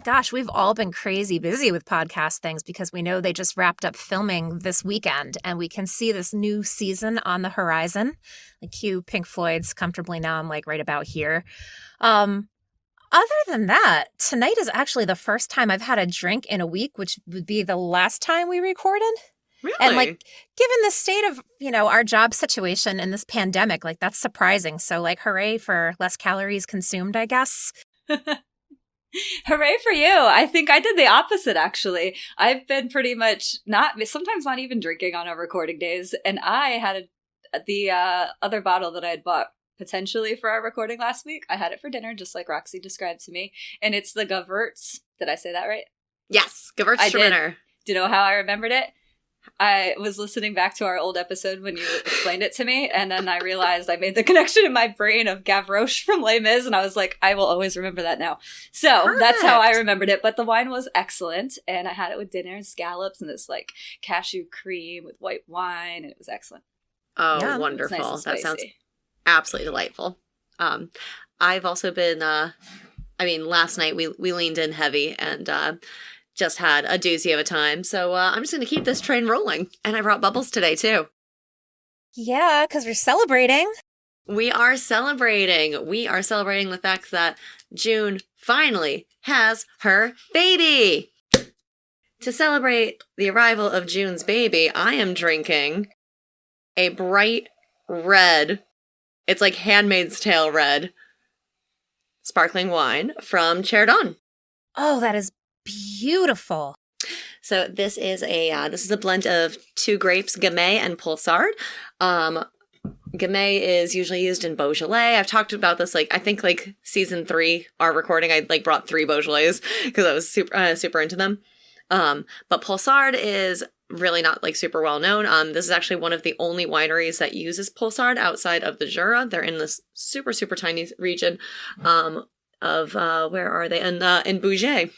Gosh, we've all been crazy busy with podcast things because we know they just wrapped up filming this weekend and we can see this new season on the horizon. Like cue Pink Floyd's Comfortably Numb, like right about here. Other than that, tonight is actually the first time I've had a drink in a week, which would be the last time we recorded. Really? And like, given the state of, our job situation in this pandemic, like that's surprising. So like, hooray for less calories consumed, I guess. Hooray for you. I think I did the opposite, actually. I've been pretty much sometimes not even drinking on our recording days. And I had the other bottle that I had bought potentially for our recording last week. I had it for dinner, just like Roxy described to me. And it's the Gewurz. Did I say that right? Yes, Gewürztraminer. Do you know how I remembered it? I was listening back to our old episode when you explained it to me, and then I realized I made the connection in my brain of Gavroche from Les Mis, and I was like, I will always remember that now. So Perfect. That's how I remembered it. But the wine was excellent, and I had it with dinner and scallops and this like cashew cream with white wine, and it was excellent. Oh, Yeah, wonderful. Nice That sounds spicy. absolutely delightful. I've also been, last night we leaned in heavy and just had a doozy of a time. So I'm just going to keep this train rolling. And I brought bubbles today, too. Yeah, because we're celebrating. We are celebrating. We are celebrating the fact that June finally has her baby. To celebrate the arrival of June's baby, I am drinking a bright red, it's like Handmaid's Tale red, sparkling wine from Chardon. Oh, that is beautiful. So this is a blend of two grapes, Gamay and Pulsard. Gamay is usually used in Beaujolais. I've talked about this, I think season 3, our recording, I brought 3 Beaujolais because I was super into them. But Pulsard is really not super well known. This is actually one of the only wineries that uses Pulsard outside of the Jura. They're in this super, super tiny region of where are they? In Bouget.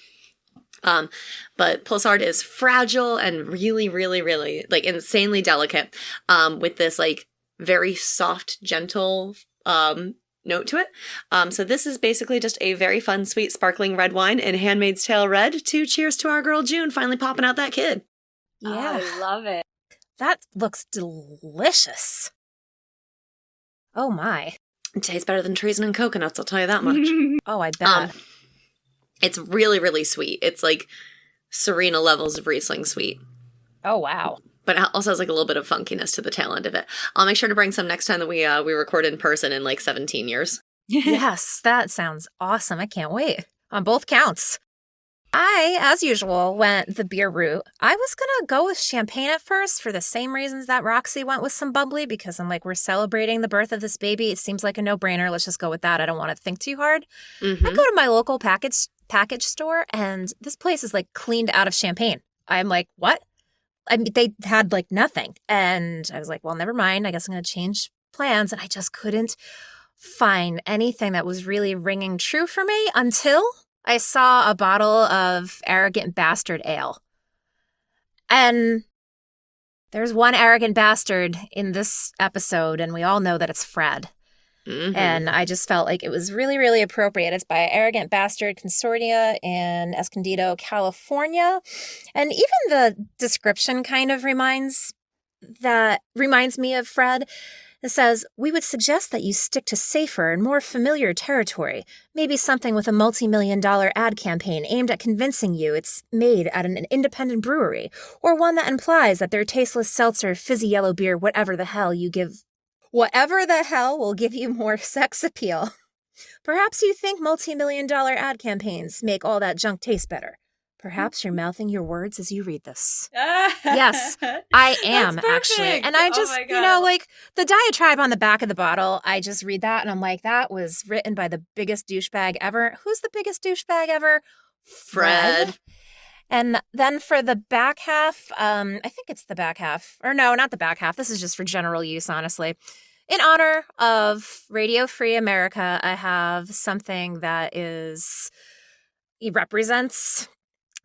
But Pulsard is fragile and really, really, really insanely delicate, with this very soft, gentle, note to it. So this is basically just a very fun, sweet, sparkling red wine in Handmaid's Tale red to cheers to our girl June finally popping out that kid. Yeah. Oh, I love it. That looks delicious. Oh my. It tastes better than treason and coconuts, I'll tell you that much. Oh, I bet. It's really, really sweet. It's Serena levels of Riesling sweet. Oh, wow. But it also has a little bit of funkiness to the tail end of it. I'll make sure to bring some next time that we record in person in 17 years. Yes, that sounds awesome. I can't wait. On both counts. I, as usual, went the beer route. I was going to go with champagne at first for the same reasons that Roxy went with some bubbly, because I'm we're celebrating the birth of this baby. It seems like a no-brainer. Let's just go with that. I don't want to think too hard. Mm-hmm. I go to my local package store, and this place is cleaned out of champagne. I'm what? I mean, they had nothing. And I was well, never mind. I guess I'm going to change plans. And I just couldn't find anything that was really ringing true for me until I saw a bottle of Arrogant Bastard Ale. And there's one arrogant bastard in this episode, and we all know that it's Fred. Mm-hmm. And I just felt it was really, really appropriate. It's by Arrogant Bastard Consortia in Escondido, California. And even the description kind of reminds me of Fred. It says, "We would suggest that you stick to safer and more familiar territory. Maybe something with a multi-million-dollar ad campaign aimed at convincing you it's made at an independent brewery, or one that implies that their tasteless seltzer, fizzy yellow beer, whatever the hell will give you more sex appeal. Perhaps you think multi-million-dollar ad campaigns make all that junk taste better. Perhaps you're mouthing your words as you read this." Yes, I am, actually. And I just, the diatribe on the back of the bottle, I just read that and I'm that was written by the biggest douchebag ever. Who's the biggest douchebag ever? Fred. And then for the back half, I think it's the back half. Or no, not the back half. This is just for general use, honestly. In honor of Radio Free America, I have something that represents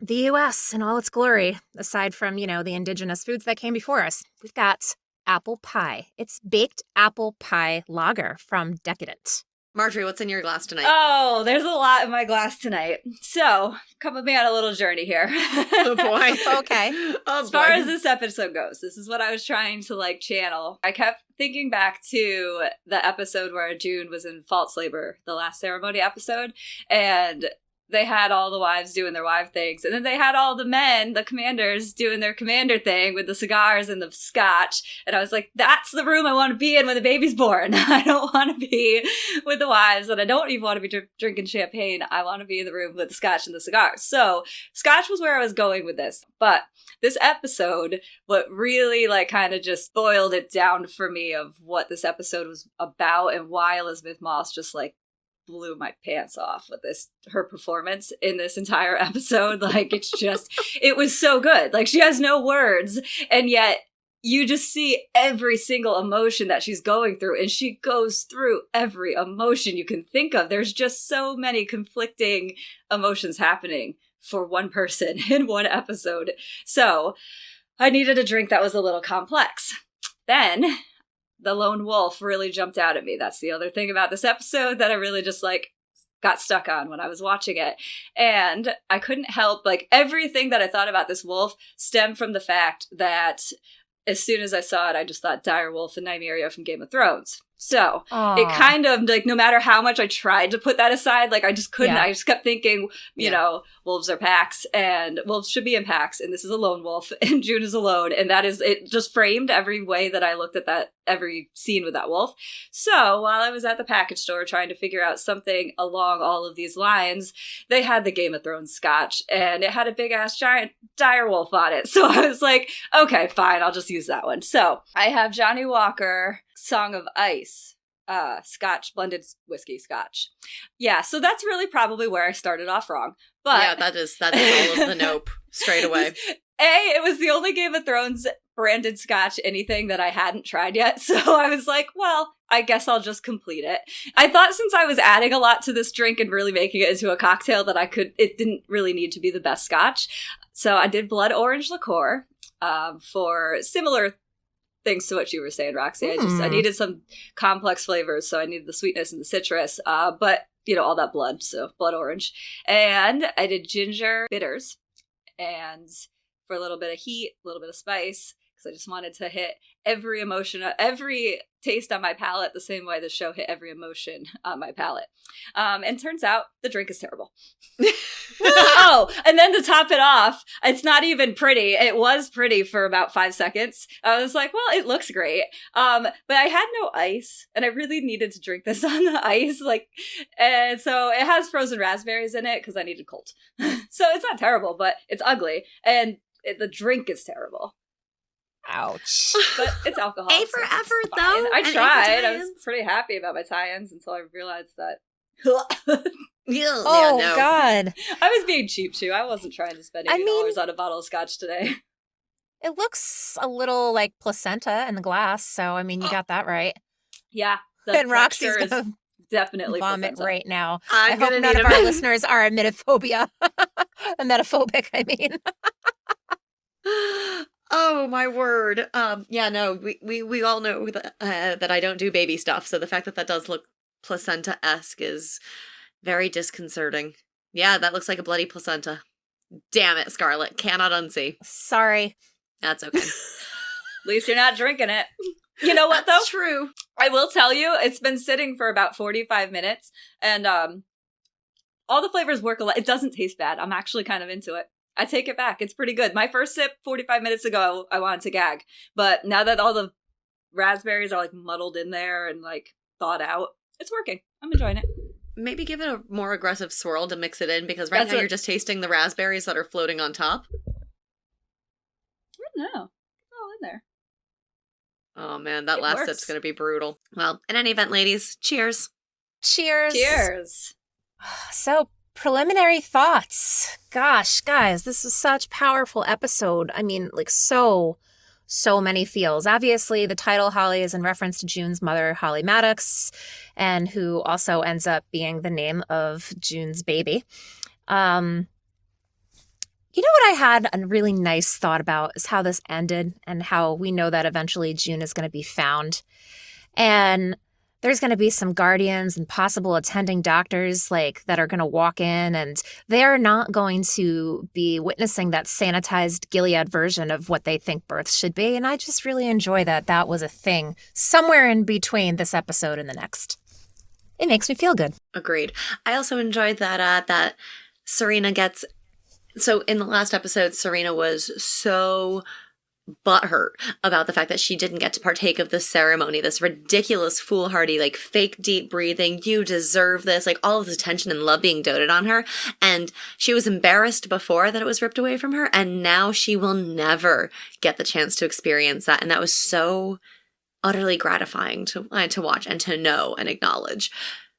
the U.S. in all its glory, aside from, the indigenous foods that came before us. We've got apple pie. It's baked apple pie lager from Decadent. Marjorie, what's in your glass tonight? Oh, there's a lot in my glass tonight. So, come with me on a little journey here. Oh boy. Okay. Oh, As far as this episode goes, this is what I was trying to like channel. I kept thinking back to the episode where June was in false labor, the last ceremony episode, and they had all the wives doing their wife things, and then they had all the men, the commanders, doing their commander thing with the cigars and the scotch. And I was like, that's the room I want to be in when the baby's born. I don't want to be with the wives, and I don't even want to be drinking champagne. I want to be in the room with the scotch and the cigars. So scotch was where I was going with this. But this episode, what really like kind of just boiled it down for me of what this episode was about and why Elizabeth Moss just like blew my pants off with her performance in this entire episode. Like, it's just, it was so good. Like, she has no words, and yet you just see every single emotion that she's going through, and she goes through every emotion you can think of. There's just so many conflicting emotions happening for one person in one episode. So I needed a drink that was a little complex. Then the lone wolf really jumped out at me. That's the other thing about this episode that I really just like got stuck on when I was watching it. And I couldn't help, like, everything that I thought about this wolf stemmed from the fact that as soon as I saw it, I just thought dire wolf and Nymeria from Game of Thrones. So it kind of like, no matter how much I tried to put that aside, like I just couldn't. I just kept thinking, you know, wolves are packs and wolves should be in packs. And this is a lone wolf and June is alone. And that is, it just framed every way that I looked at that, every scene with that wolf. So while I was at the package store trying to figure out something along all of these lines, they had the Game of Thrones scotch and it had a big ass giant dire wolf on it. So I was like, okay, fine, I'll just use that one. So I have Johnny Walker Song of Ice, scotch, blended whiskey scotch. Yeah, so that's really probably where I started off wrong. But yeah, that is all of the nope straight away. It was the only Game of Thrones branded scotch anything that I hadn't tried yet. So I was like, well, I guess I'll just complete it. I thought since I was adding a lot to this drink and really making it into a cocktail that it didn't really need to be the best scotch. So I did blood orange liqueur for similar things to what you were saying, Roxy. I needed some complex flavors, so I needed the sweetness and the citrus, but you know, all that blood, so blood orange. And I did ginger bitters, and for a little bit of heat, a little bit of spice, because I just wanted to hit every emotion, every taste on my palate the same way the show hit every emotion on my palate. And turns out the drink is terrible. Oh, and then to top it off, it's not even pretty. It was pretty for about 5 seconds. I was like, well, it looks great. But I had no ice, and I really needed to drink this on the ice. And so it has frozen raspberries in it because I needed cold. So it's not terrible, but it's ugly. And the drink is terrible. Ouch. But it's alcohol. A for effort, though. I tried. I was pretty happy about my tie-ins until I realized that. Oh, God. I was being cheap, too. I wasn't trying to spend $80 on a bottle of scotch today. It looks a little like placenta in the glass, so, I mean, you got that right. Yeah. And Roxy's going to definitely vomit placenta right now. I hope none of our listeners are emetophobic, I mean. Oh, my word. Yeah, no, we all know that I don't do baby stuff, so the fact that does look placenta-esque is very disconcerting. Yeah, that looks like a bloody placenta. Damn it, Scarlett. Cannot unsee. Sorry. That's okay. At least you're not drinking it. You know what, That's though? true. I will tell you, it's been sitting for about 45 minutes, and all the flavors work a lot. It doesn't taste bad. I'm actually kind of into it. I take it back. It's pretty good. My first sip 45 minutes ago, I wanted to gag. But now that all the raspberries are like muddled in there and like thawed out, it's working. I'm enjoying it. Maybe give it a more aggressive swirl to mix it in, because right now you're just tasting the raspberries that are floating on top. I don't know. It's all in there. Oh man, that last sip's going to be brutal. Well, in any event, ladies, cheers. Cheers. Cheers. So, preliminary thoughts. Gosh, guys, this is such a powerful episode. I mean, like so many feels. Obviously, the title Holly is in reference to June's mother, Holly Maddox, and who also ends up being the name of June's baby. You know what I had a really nice thought about is how this ended and how we know that eventually June is going to be found. And there's going to be some guardians and possible attending doctors like that are going to walk in, and they are not going to be witnessing that sanitized Gilead version of what they think births should be. And I just really enjoy that that was a thing somewhere in between this episode and the next. It makes me feel good. Agreed. I also enjoyed that Serena gets... So in the last episode, Serena was so butthurt about the fact that she didn't get to partake of this ceremony, this ridiculous, foolhardy, like fake deep breathing, you deserve this, like all of this attention and love being doted on her. And she was embarrassed before that it was ripped away from her. And now she will never get the chance to experience that. And that was so utterly gratifying to watch and to know and acknowledge.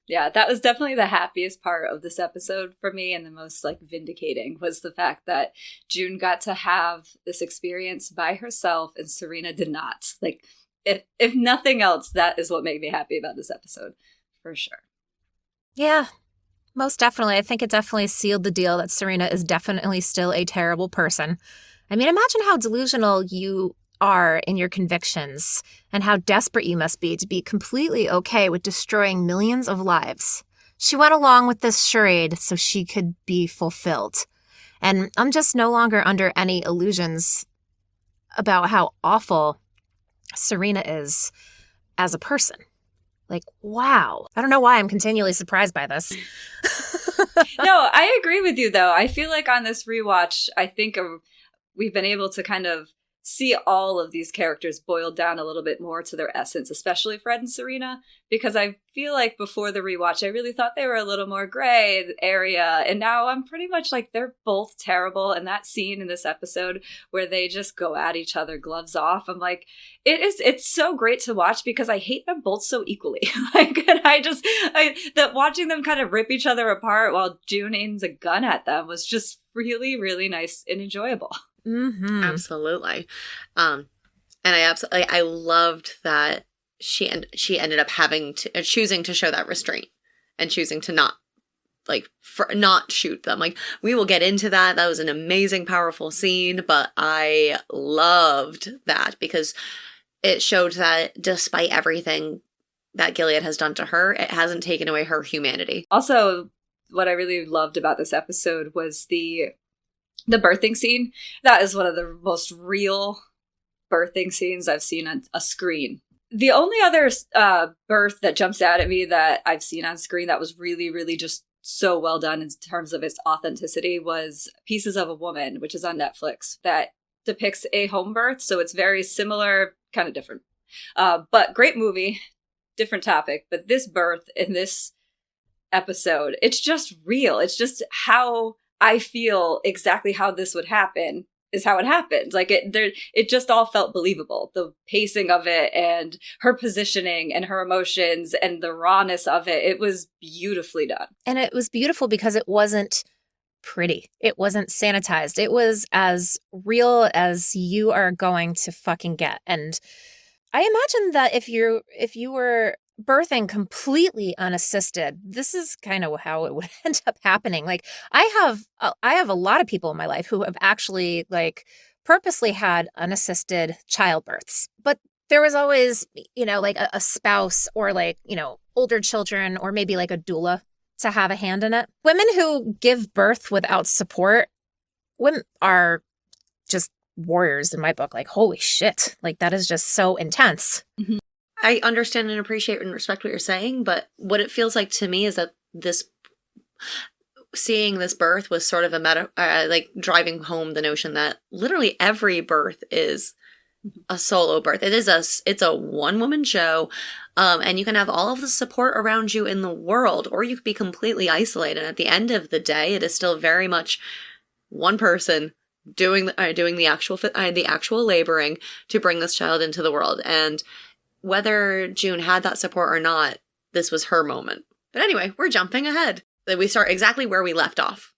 Yeah, that was definitely the happiest part of this episode for me, and the most like vindicating was the fact that June got to have this experience by herself and Serena did not. Like, if nothing else, that is what made me happy about this episode, for sure. Yeah, most definitely. I think it definitely sealed the deal that Serena is definitely still a terrible person. I mean, imagine how delusional you are in your convictions and how desperate you must be to be completely okay with destroying millions of lives. She went along with this charade so she could be fulfilled. And I'm just no longer under any illusions about how awful Serena is as a person. Like, wow. I don't know why I'm continually surprised by this. No, I agree with you, though. I feel like on this rewatch, I think we've been able to kind of see all of these characters boiled down a little bit more to their essence, especially Fred and Serena, because I feel like before the rewatch, I really thought they were a little more gray area, and now I'm pretty much like they're both terrible. And that scene in this episode where they just go at each other, gloves off, I'm like, it's so great to watch because I hate them both so equally. Like, and that watching them kind of rip each other apart while June aims a gun at them was just really, really nice and enjoyable. Mm-hmm. Absolutely. And I loved that she ended up having to choosing to show that restraint and choosing to not not shoot them. Like, we will get into that. That was an amazing, powerful scene, but I loved that because it showed that despite everything that Gilead has done to her, it hasn't taken away her humanity. Also, what I really loved about this episode was the birthing scene. That is one of the most real birthing scenes I've seen on a screen. The only other birth that jumps out at me that I've seen on screen that was really, really just so well done in terms of its authenticity was Pieces of a Woman, which is on Netflix, that depicts a home birth. So it's very similar, kind of different. But great movie, different topic. But this birth in this episode, it's just real. It's just how I feel exactly how this would happen is how it happens. Like, it just all felt believable. The pacing of it and her positioning and her emotions and the rawness of it. It was beautifully done. And it was beautiful because it wasn't pretty. It wasn't sanitized. It was as real as you are going to fucking get. And I imagine that if you were birthing completely unassisted, this is kind of how it would end up happening. Like, I have a lot of people in my life who have actually like purposely had unassisted childbirths, but there was always, like a spouse or like, older children or maybe like a doula to have a hand in it. Women who give birth without support, women are just warriors in my book. Like, holy shit, like that is just so intense. Mm-hmm. I understand and appreciate and respect what you're saying, but what it feels like to me is that seeing this birth was sort of like driving home the notion that literally every birth is a solo birth. It's a one-woman show, and you can have all of the support around you in the world, or you could be completely isolated. At the end of the day, it is still very much one person doing the actual laboring to bring this child into the world. And whether June had that support or not, this was her moment. But anyway, we're jumping ahead. We start exactly where we left off.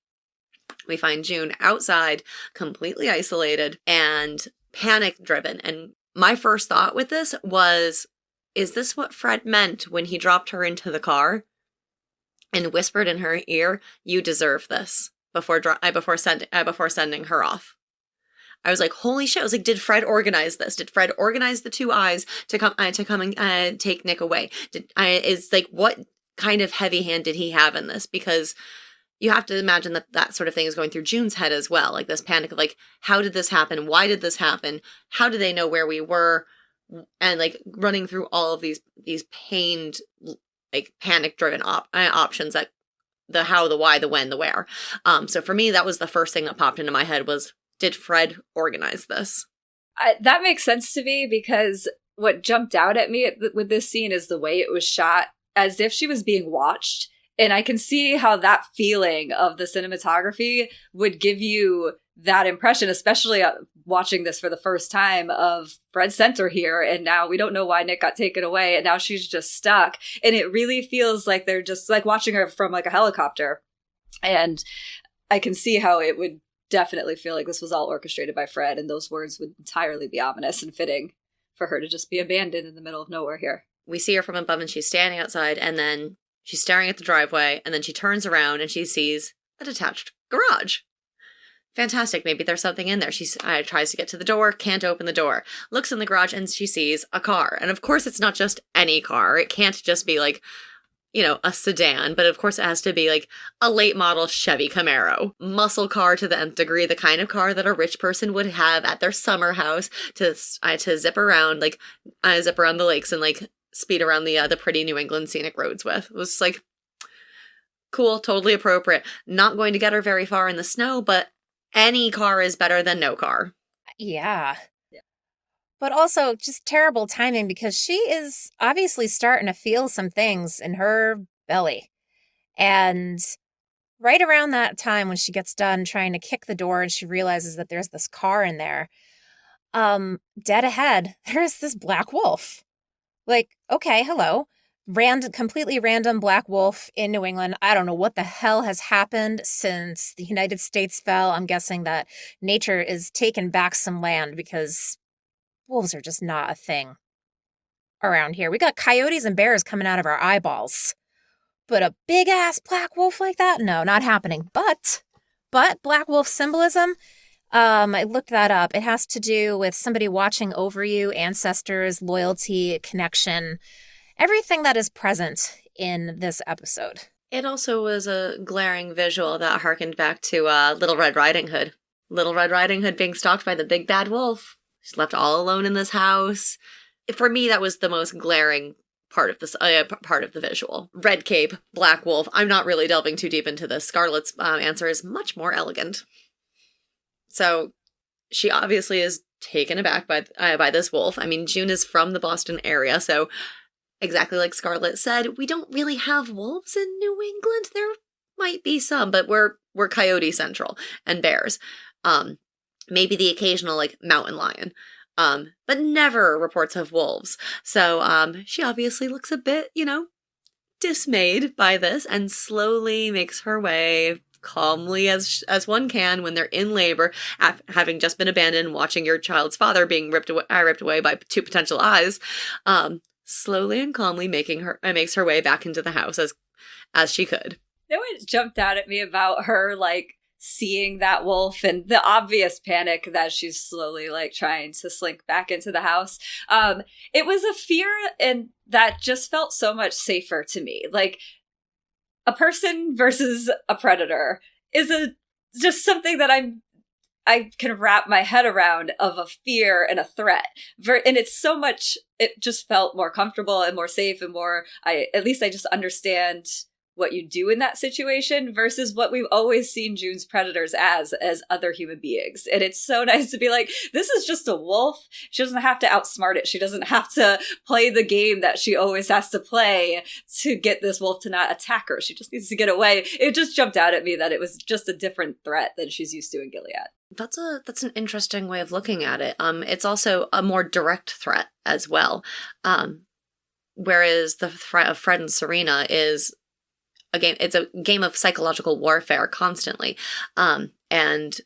We find June outside, completely isolated and panic-driven. And my first thought with this was, is this what Fred meant when he dropped her into the car and whispered in her ear, "You deserve this," before sending her off? I was like, holy shit. I was like, did Fred organize this? Did Fred organize the two eyes to come and take Nick away? What kind of heavy hand did he have in this? Because you have to imagine that sort of thing is going through June's head as well. Like this panic of like, how did this happen? Why did this happen? How do they know where we were? And like running through all of these pained, like panic driven options, that the how, the why, the when, the where. So for me, that was the first thing that popped into my head was, did Fred organize this? That makes sense to me, because what jumped out at me with this scene is the way it was shot, as if she was being watched. And I can see how that feeling of the cinematography would give you that impression, especially watching this for the first time, of Fred Center here, and now we don't know why Nick got taken away, and now she's just stuck. And it really feels like they're just like watching her from like a helicopter. And I can see how it would definitely feel like this was all orchestrated by Fred, and those words would entirely be ominous and fitting for her to just be abandoned in the middle of nowhere here. We see her from above and she's standing outside, and then she's staring at the driveway, and then she turns around and she sees a detached garage. Fantastic. Maybe there's something in there. She tries to get to the door, can't open the door. Looks in the garage and she sees a car. And of course, it's not just any car. It can't just be like, a sedan. But of course, it has to be like a late model Chevy Camaro. Muscle car to the nth degree. The kind of car that a rich person would have at their summer house to zip around the lakes and like speed around the pretty New England scenic roads with. It was like, cool, totally appropriate. Not going to get her very far in the snow, but any car is better than no car. Yeah. But also just terrible timing, because she is obviously starting to feel some things in her belly. And right around that time when she gets done trying to kick the door and she realizes that there's this car in there, dead ahead, there's this black wolf. Like, okay, hello. Completely random black wolf in New England. I don't know what the hell has happened since the United States fell. I'm guessing that nature is taking back some land, because wolves are just not a thing around here. We got coyotes and bears coming out of our eyeballs. But a big ass black wolf like that? No, not happening. But black wolf symbolism, I looked that up. It has to do with somebody watching over you, ancestors, loyalty, connection, everything that is present in this episode. It also was a glaring visual that harkened back to Little Red Riding Hood. Little Red Riding Hood being stalked by the big bad wolf. She's left all alone in this house. For me, that was the most glaring part of this part of the visual. Red cape, black wolf. I'm not really delving too deep into this. Scarlett's answer is much more elegant. So she obviously is taken aback by this wolf. I mean, June is from the Boston area, so exactly like Scarlett said, we don't really have wolves in New England. There might be some, but we're coyote central and bears. Maybe the occasional like mountain lion. But never reports of wolves. So she obviously looks a bit, dismayed by this, and slowly makes her way calmly as one can when they're in labor, having just been abandoned, watching your child's father being ripped away by two potential eyes. Slowly and calmly makes her way back into the house as she could. You know what jumped out at me about her, like, seeing that wolf and the obvious panic that she's slowly like trying to slink back into the house. It was a fear, and that just felt so much safer to me. Like, a person versus a predator is just something that I can wrap my head around, of a fear and a threat. And it's so much, it just felt more comfortable and more safe and more, at least I just understand what you do in that situation versus what we've always seen June's predators as other human beings. And it's so nice to be like, this is just a wolf. She doesn't have to outsmart it. She doesn't have to play the game that she always has to play to get this wolf to not attack her. She just needs to get away. It just jumped out at me that it was just a different threat than she's used to in Gilead. That's an interesting way of looking at it. It's also a more direct threat as well. Whereas the threat of Fred and Serena is it's a game of psychological warfare constantly. And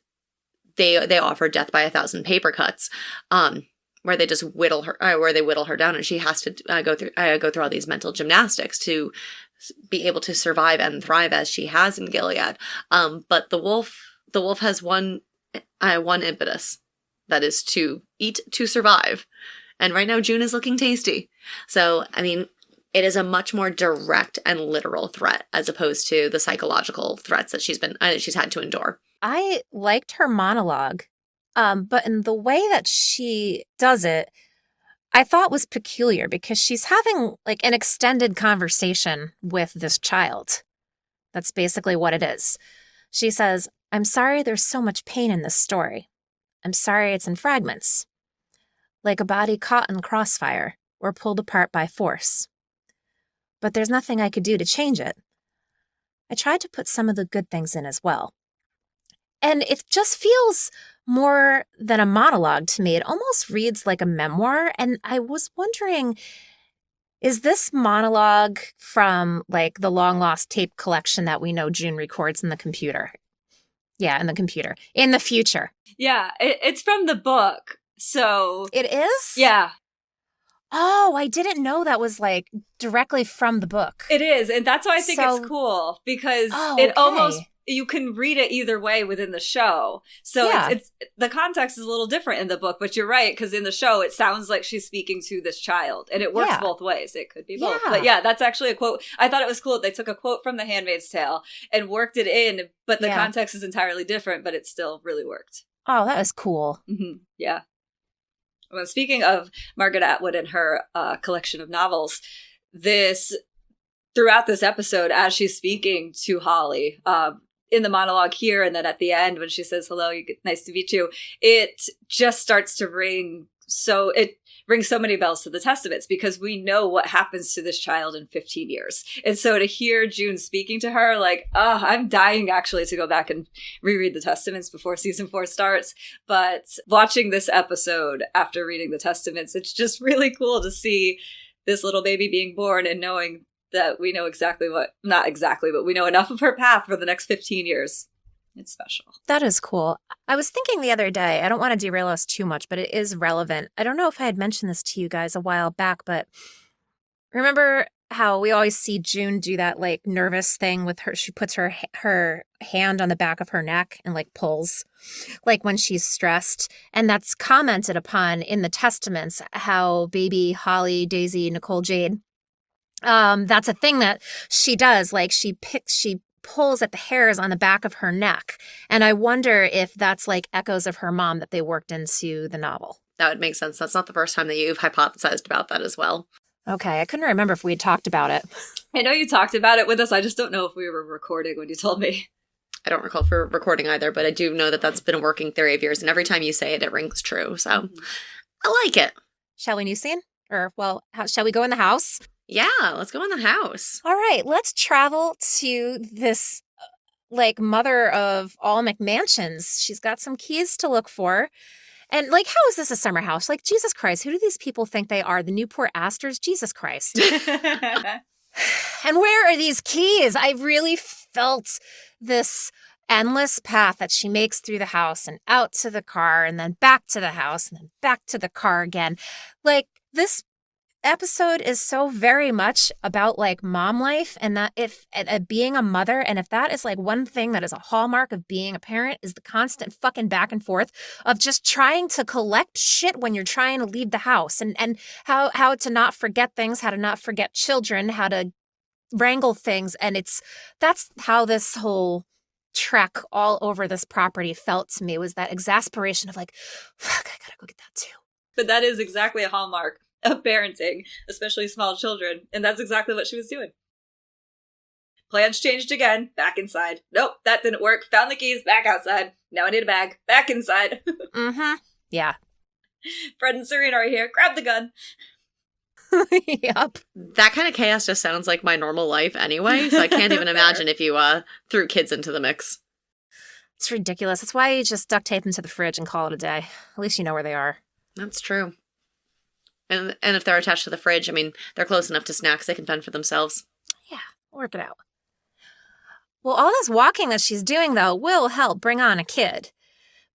they offer death by 1,000 paper cuts, where they just whittle her down, and she has to go through all these mental gymnastics to be able to survive and thrive as she has in Gilead. But the wolf has one impetus, that is to eat to survive. And right now, June is looking tasty. So, I mean, it is a much more direct and literal threat as opposed to the psychological threats that she's had to endure. I liked her monologue, but in the way that she does it, I thought was peculiar because she's having like an extended conversation with this child. That's basically what it is. She says, "I'm sorry there's so much pain in this story. I'm sorry it's in fragments, like a body caught in crossfire or pulled apart by force. But there's nothing I could do to change it. I tried to put some of the good things in as well." And it just feels more than a monologue to me. It almost reads like a memoir. And I was wondering, is this monologue from like the long lost tape collection that we know June records in the computer? Yeah, in the computer. In the future. Yeah, it's from the book. So It is? yeah, Oh, I didn't know that was like directly from the book. it is. And that's why I think So- it's cool because Oh, it okay. almost, you can read it either way within the show. So Yeah. it's the context is a little different in the book, but you're right, because in the show it sounds like she's speaking to this child, and it works Yeah. both ways. It could be both. Yeah. But yeah, that's actually a quote. I thought it was cool that they took a quote from The Handmaid's Tale and worked it in, but the Yeah. context is entirely different, but it still really worked. Oh, that was cool. Yeah. Well, speaking of Margaret Atwood and her collection of novels, throughout this episode, as she's speaking to Holly, in the monologue here, and then at the end when she says, "Hello, nice to meet you," it just starts to ring. So it rings so many bells to the Testaments, because we know what happens to this child in 15 years. And so to hear June speaking to her, like, I'm dying actually to go back and reread the Testaments before season 4 starts. But watching this episode after reading the Testaments, it's just really cool to see this little baby being born and knowing that we know exactly not exactly, but we know enough of her path for the next 15 years. It's special. That is cool. I was thinking the other day, I don't want to derail us too much, but it is relevant. I don't know if I had mentioned this to you guys a while back, but remember how we always see June do that like nervous thing with her? She puts her hand on the back of her neck and like pulls, like when she's stressed. And that's commented upon in the Testaments, how baby Holly, Daisy, Nicole, Jade, that's a thing that she does. Like she pulls at the hairs on the back of her neck. And I wonder if that's like echoes of her mom that they worked into the novel. That would make sense. That's not the first time that you've hypothesized about that as well. Okay, I couldn't remember if we had talked about it. I know you talked about it with us. I just don't know if we were recording when you told me. I don't recall for recording either, but I do know that that's been a working theory of yours. And every time you say it, it rings true. So I like it. Shall we new scene? Or, well, shall we go in the house? Yeah, let's go in the house. All right, let's travel to this, like, mother of all McMansions. She's got some keys to look for. And, like, how is this a summer house? Like, Jesus Christ, who do these people think they are? The Newport Astors? Jesus Christ. And where are these keys? I really felt this endless path that she makes through the house and out to the car and then back to the house and then back to the car again. Like, this episode is so very much about like mom life, and that if being a mother, and if that is like one thing that is a hallmark of being a parent, is the constant fucking back and forth of just trying to collect shit when you're trying to leave the house, and how to not forget things, how to not forget children, how to wrangle things. And that's how this whole trek all over this property felt to me, was that exasperation of like, fuck, I gotta go get that too. But that is exactly a hallmark of parenting, especially small children. And that's exactly what she was doing. Plans changed again. Back inside. Nope, that didn't work. Found the keys. Back outside. Now I need a bag. Back inside. Mm-hmm. Yeah. Fred and Serena are here. Grab the gun. Yep. That kind of chaos just sounds like my normal life anyway, so I can't even imagine if you threw kids into the mix. It's ridiculous. That's why you just duct tape them to the fridge and call it a day. At least you know where they are. That's true. And if they're attached to the fridge, I mean, they're close enough to snacks, they can fend for themselves. Yeah, work it out. Well, all this walking that she's doing, though, will help bring on a kid.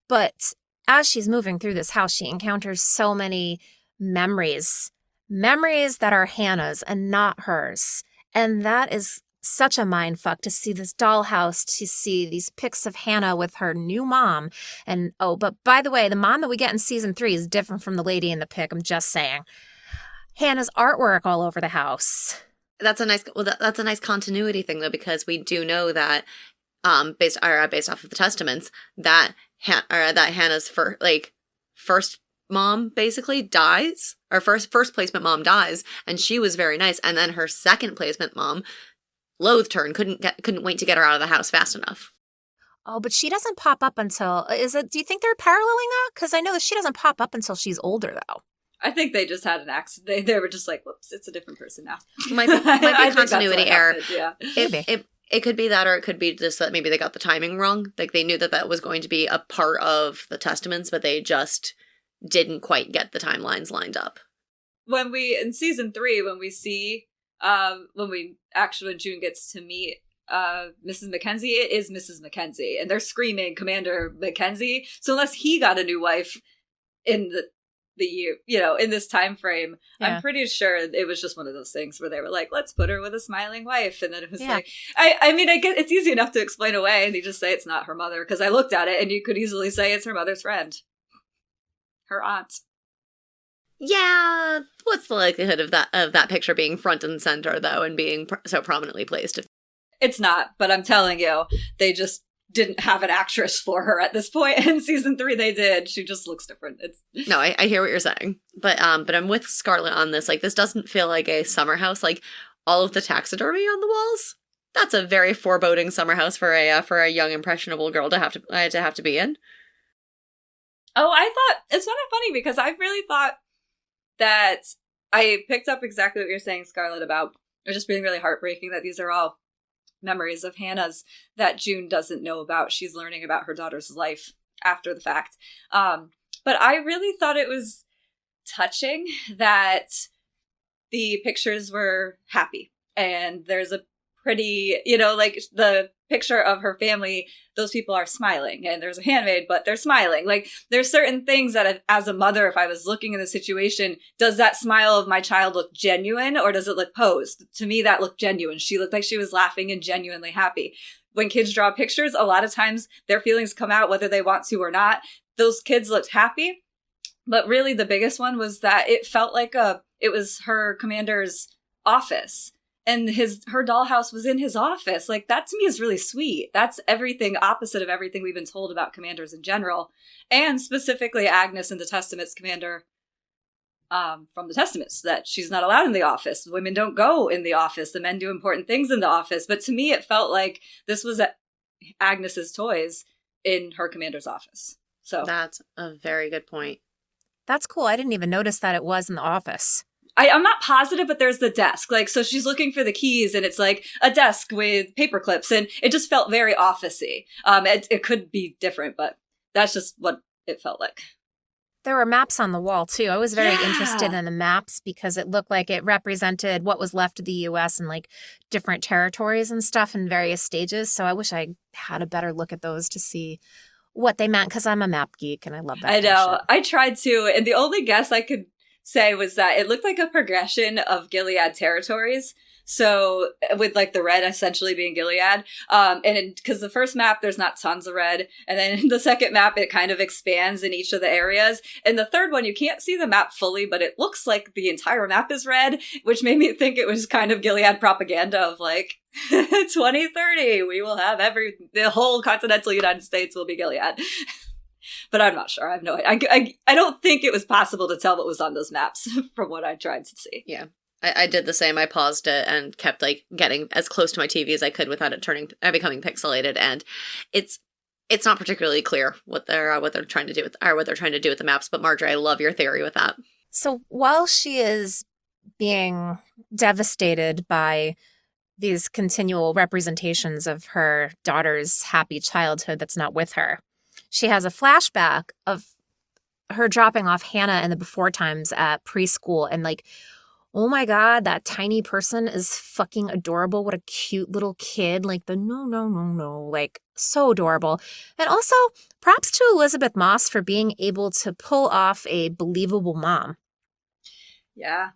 But as she's moving through this house, she encounters so many memories that are Hannah's and not hers. And that is such a mind fuck to see this dollhouse, to see these pics of Hannah with her new mom. And but by the way, the mom that we get in season 3 is different from the lady in the pic. I'm just saying. Hannah's artwork all over the house. That's a nice continuity thing though, because we do know that based off of the testaments that Hannah's first mom basically dies, or first placement mom dies, and she was very nice, and then her second placement mom loathed her and couldn't wait to get her out of the house fast enough. Oh, but she doesn't pop up until, do you think they're paralleling that? Because I know that she doesn't pop up until she's older, though. I think they just had an accident. They were just like, whoops, it's a different person now. Might be continuity error. Yeah. It could be that, or it could be just that maybe they got the timing wrong. Like, they knew that was going to be a part of the testaments, but they just didn't quite get the timelines lined up. In season 3, when we see, when June gets to meet Mrs. Mackenzie, it is Mrs. Mackenzie, and they're screaming Commander Mackenzie. So unless he got a new wife in the year, in this time frame, yeah. I'm pretty sure it was just one of those things where they were like, let's put her with a smiling wife, and then it was like, I mean, I get it's easy enough to explain away, and you just say it's not her mother, because I looked at it, and you could easily say it's her mother's friend, her aunt. Yeah, what's the likelihood of that picture being front and center though, and being so prominently placed? It's not, but I'm telling you, they just didn't have an actress for her at this point. In season 3, they did. She just looks different. No, I hear what you're saying, but I'm with Scarlett on this. Like, this doesn't feel like a summer house. Like, all of the taxidermy on the walls, that's a very foreboding summer house for a young impressionable girl to have to be in. Oh, I thought it's kind of funny because I really thought that I picked up exactly what you're saying, Scarlett, about it just being really heartbreaking that these are all memories of Hannah's that June doesn't know about. She's learning about her daughter's life after the fact. But I really thought it was touching that the pictures were happy. And there's a pretty, like the picture of her family, those people are smiling, and there's a handmaid, but they're smiling. Like, there's certain things that as a mother, if I was looking in the situation, does that smile of my child look genuine, or does it look posed? To me, that looked genuine. She looked like she was laughing and genuinely happy. When kids draw pictures, a lot of times their feelings come out whether they want to or not. Those kids looked happy, but really the biggest one was that it felt like it was her commander's office. And her dollhouse was in his office. Like, that to me is really sweet. That's everything opposite of everything we've been told about commanders in general. And specifically Agnes in the Testaments commander from the Testaments, that she's not allowed in the office. Women don't go in the office. The men do important things in the office. But to me, it felt like this was Agnes's toys in her commander's office. So that's a very good point. That's cool. I didn't even notice that it was in the office. I'm not positive, but there's the desk. Like, so she's looking for the keys, and it's like a desk with paper clips, and it just felt very office-y. It could be different, but that's just what it felt like. There were maps on the wall, too. I was very interested in the maps because it looked like it represented what was left of the U.S. and, like, different territories and stuff in various stages. So I wish I had a better look at those to see what they meant, because I'm a map geek, and I love that I know. kind of shit. I tried to, and the only guess I could say was that it looked like a progression of Gilead territories. So with like the red essentially being Gilead. And because the first map, there's not tons of red. And then in the second map, it kind of expands in each of the areas. And the third one, you can't see the map fully, but it looks like the entire map is red, which made me think it was kind of Gilead propaganda of like, 2030, we will have the whole continental United States will be Gilead. But I'm not sure. I have no idea. I don't think it was possible to tell what was on those maps from what I tried to see. Yeah. I did the same. I paused it and kept like getting as close to my TV as I could without it becoming pixelated. And it's not particularly clear what they're trying to do with the maps. But Marjorie, I love your theory with that. So while she is being devastated by these continual representations of her daughter's happy childhood that's not with her, she has a flashback of her dropping off Hannah in the before times at preschool, and like, oh my God, that tiny person is fucking adorable. What a cute little kid. Like the no, like so adorable. And also props to Elizabeth Moss for being able to pull off a believable mom. Yeah.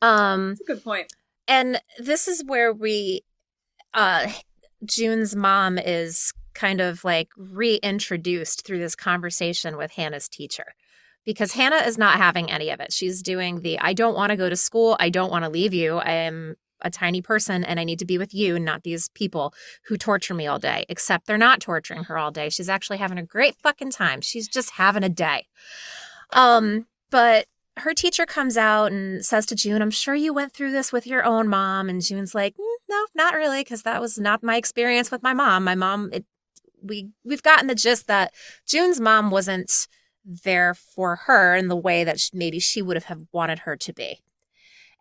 That's a good point. And this is where June's mom is kind of like reintroduced through this conversation with Hannah's teacher. Because Hannah is not having any of it. She's doing I don't want to go to school. I don't want to leave you. I am a tiny person and I need to be with you, not these people who torture me all day. Except they're not torturing her all day. She's actually having a great fucking time. She's just having a day. But her teacher comes out and says to June, I'm sure you went through this with your own mom. And June's like, no, not really, because that was not my experience with my mom. My mom, we've gotten the gist that June's mom wasn't there for her in the way that maybe she would have wanted her to be.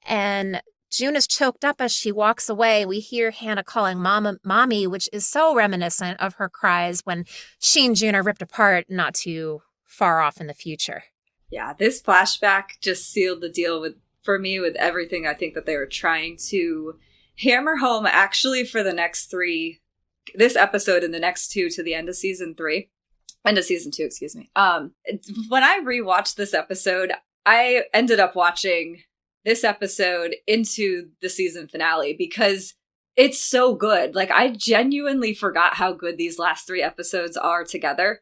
And June is choked up as she walks away. We hear Hannah calling Mama, Mommy, which is so reminiscent of her cries when she and June are ripped apart not too far off in the future. Yeah, this flashback just sealed the deal for me with everything I think that they were trying to hammer home actually for the next three, this episode and the next two to the end of season 3. End of season 2, excuse me. When I rewatched this episode, I ended up watching this episode into the season finale because it's so good. Like, I genuinely forgot how good these last 3 episodes are together.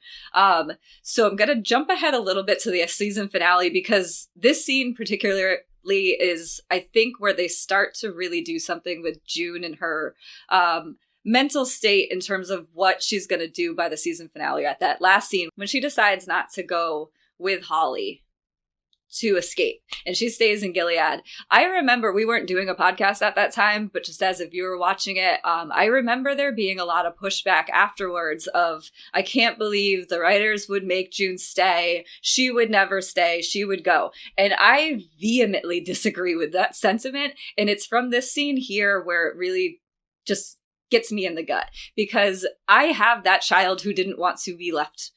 So I'm going to jump ahead a little bit to the season finale because this scene particularly is, I think, where they start to really do something with June and her mental state in terms of what she's going to do by the season finale. At that last scene when she decides not to go with Holly to escape and she stays in Gilead. I remember we weren't doing a podcast at that time, but just as a viewer watching it, I remember there being a lot of pushback afterwards of, I can't believe the writers would make June stay. She would never stay. She would go. And I vehemently disagree with that sentiment. And it's from this scene here where it really just gets me in the gut because I have that child who didn't want to be left.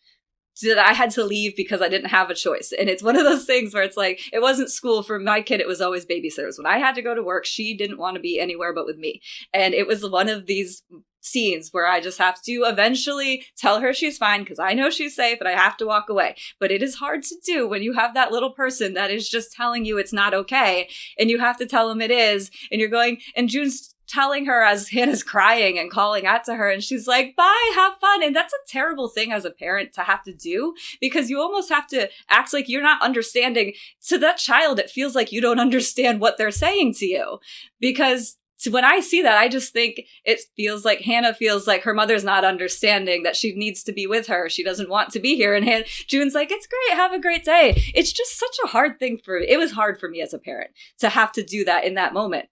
That I had to leave because I didn't have a choice. And it's one of those things where it's like, it wasn't school for my kid. It was always babysitters. When I had to go to work, she didn't want to be anywhere but with me. And it was one of these scenes where I just have to eventually tell her she's fine because I know she's safe and I have to walk away. But it is hard to do when you have that little person that is just telling you it's not okay. And you have to tell them it is. And you're going, and June's telling her as Hannah's crying and calling out to her, and she's like, bye, have fun. And that's a terrible thing as a parent to have to do because you almost have to act like you're not understanding. To that child, it feels like you don't understand what they're saying to you because when I see that, I just think it feels like Hannah feels like her mother's not understanding that she needs to be with her. She doesn't want to be here. And June's like, it's great. Have a great day. It's just such a hard thing it was hard for me as a parent to have to do that in that moment.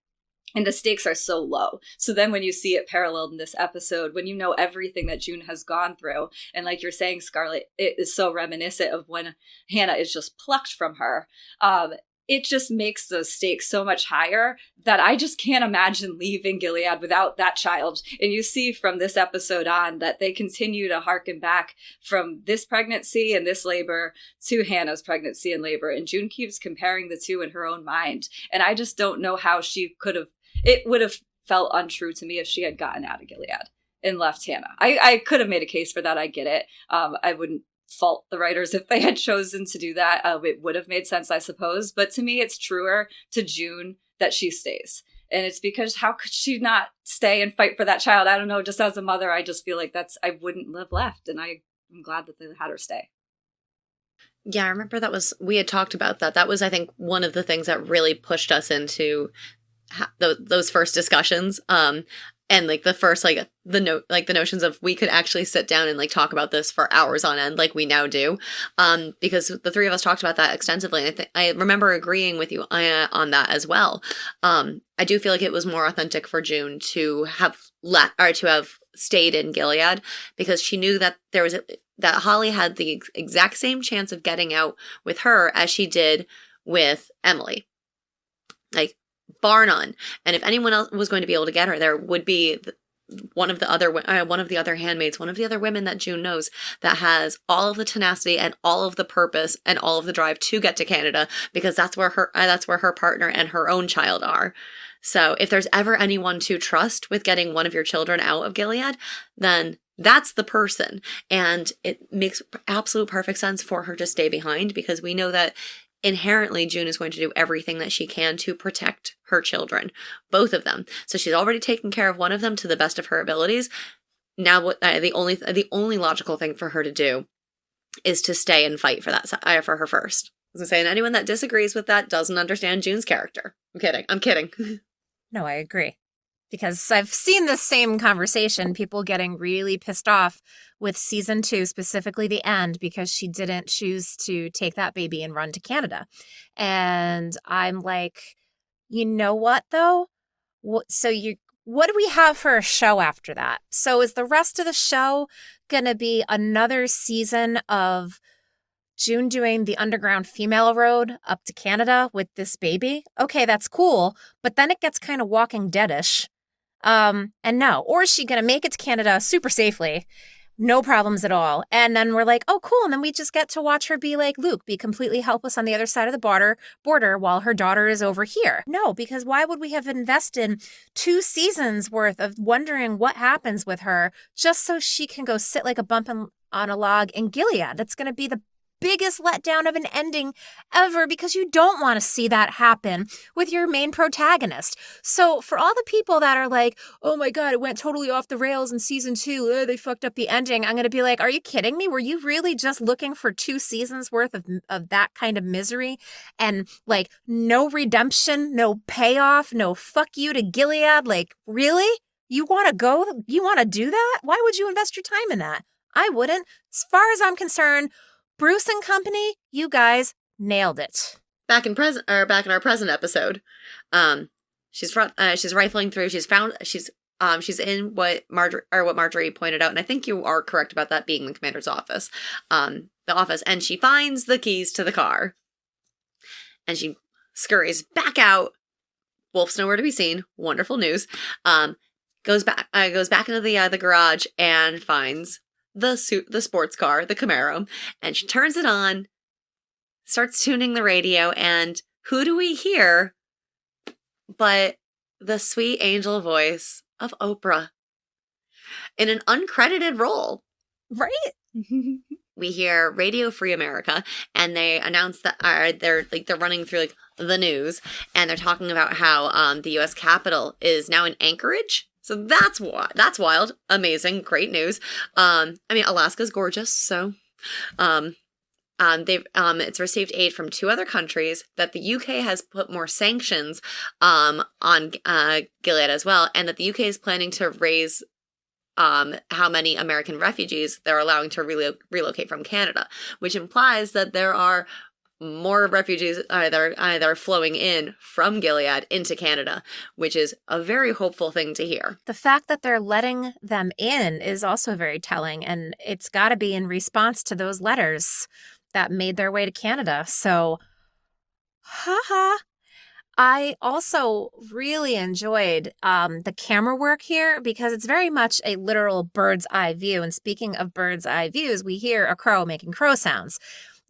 And the stakes are so low. So then when you see it paralleled in this episode, when you know everything that June has gone through, and like you're saying, Scarlett, it is so reminiscent of when Hannah is just plucked from her. It just makes those stakes so much higher that I just can't imagine leaving Gilead without that child. And you see from this episode on that they continue to harken back from this pregnancy and this labor to Hannah's pregnancy and labor. And June keeps comparing the two in her own mind. And I just don't know how she could have. It would have felt untrue to me if she had gotten out of Gilead and left Hannah. I could have made a case for that. I get it. I wouldn't fault the writers if they had chosen to do that. It would have made sense, I suppose. But to me, it's truer to June that she stays. And it's because how could she not stay and fight for that child? I don't know. Just as a mother, I just feel like I wouldn't have left. And I'm glad that they had her stay. Yeah, I remember we had talked about that. That was, I think, one of the things that really pushed us into those first discussions, and like the first the notions of we could actually sit down and like talk about this for hours on end, like we now do, because the three of us talked about that extensively, and I remember agreeing with you on that as well. I do feel like it was more authentic for June to have stayed in Gilead because she knew that that Holly had the exact same chance of getting out with her as she did with Emily. Like, bar none. And if anyone else was going to be able to get her, there would be one of the other handmaids, one of the other women that June knows that has all of the tenacity and all of the purpose and all of the drive to get to Canada, because that's where her partner and her own child are. So if there's ever anyone to trust with getting one of your children out of Gilead, then that's the person. And it makes absolute perfect sense for her to stay behind, because we know that inherently June is going to do everything that she can to protect her children, both of them. So she's already taken care of one of them to the best of her abilities. Now, the only logical thing for her to do is to stay and fight for that for her first. As I'm saying, anyone that disagrees with that doesn't understand June's character. I'm kidding. No, I agree. Because I've seen this same conversation, people getting really pissed off with season 2, specifically the end, because she didn't choose to take that baby and run to Canada. And I'm like, you know what, though? What do we have for a show after that? So is the rest of the show going to be another season of June doing the underground female road up to Canada with this baby? Okay, that's cool. But then it gets kind of Walking Dead-ish. And no. Or is she going to make it to Canada super safely? No problems at all. And then we're like, oh, cool. And then we just get to watch her be like Luke, be completely helpless on the other side of the border while her daughter is over here. No, because why would we have invested 2 seasons worth of wondering what happens with her just so she can go sit like a bump on a log in Gilead? That's going to be the biggest letdown of an ending ever, because you don't want to see that happen with your main protagonist. So for all the people that are like, oh my God, it went totally off the rails in season 2, they fucked up the ending, I'm going to be like, are you kidding me? Were you really just looking for 2 seasons worth of that kind of misery and like no redemption, no payoff, no fuck you to Gilead? Like, really? You want to go? You want to do that? Why would you invest your time in that? I wouldn't. As far as I'm concerned, Bruce and company, you guys nailed it. Back in our present episode, she's rifling through. She's in what Marjorie pointed out, and I think you are correct about that being the commander's office, and she finds the keys to the car, and she scurries back out. Wolf's nowhere to be seen. Wonderful news. Goes back into the garage and finds the sports car, the Camaro, and she turns it on, starts tuning the radio, and who do we hear but the sweet angel voice of Oprah in an uncredited role. Right? We hear Radio Free America, and they announce that they're running through like the news, and they're talking about how the U.S. Capitol is now in Anchorage. So that's wild, amazing, great news. I mean, Alaska's gorgeous, so it's received aid from 2 other countries, that the UK has put more sanctions on Gilead as well, and that the UK is planning to raise how many American refugees they're allowing to relocate from Canada, which implies that there are more refugees either flowing in from Gilead into Canada, which is a very hopeful thing to hear. The fact that they're letting them in is also very telling, and it's got to be in response to those letters that made their way to Canada. So, haha. I also really enjoyed the camera work here, because it's very much a literal bird's eye view. And speaking of bird's eye views, we hear a crow making crow sounds.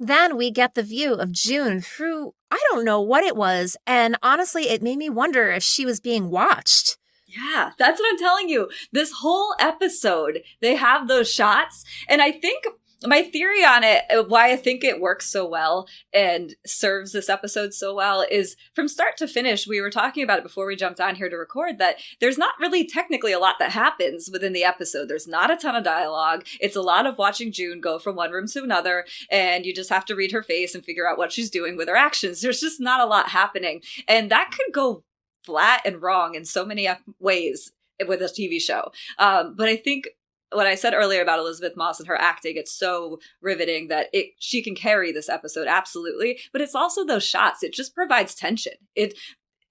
Then we get the view of June through, I don't know what it was. And honestly, it made me wonder if she was being watched. Yeah, that's what I'm telling you. This whole episode, they have those shots. And I think my theory on it, why I think it works so well and serves this episode so well, is from start to finish, we were talking about it before we jumped on here to record, that there's not really technically a lot that happens within the episode. There's not a ton of dialogue. It's a lot of watching June go from one room to another, and you just have to read her face and figure out what she's doing with her actions. There's just not a lot happening. And that could go flat and wrong in so many ways with a TV show. But I think what I said earlier about Elizabeth Moss and her acting, it's so riveting that she can carry this episode, absolutely. But it's also those shots. It just provides tension. It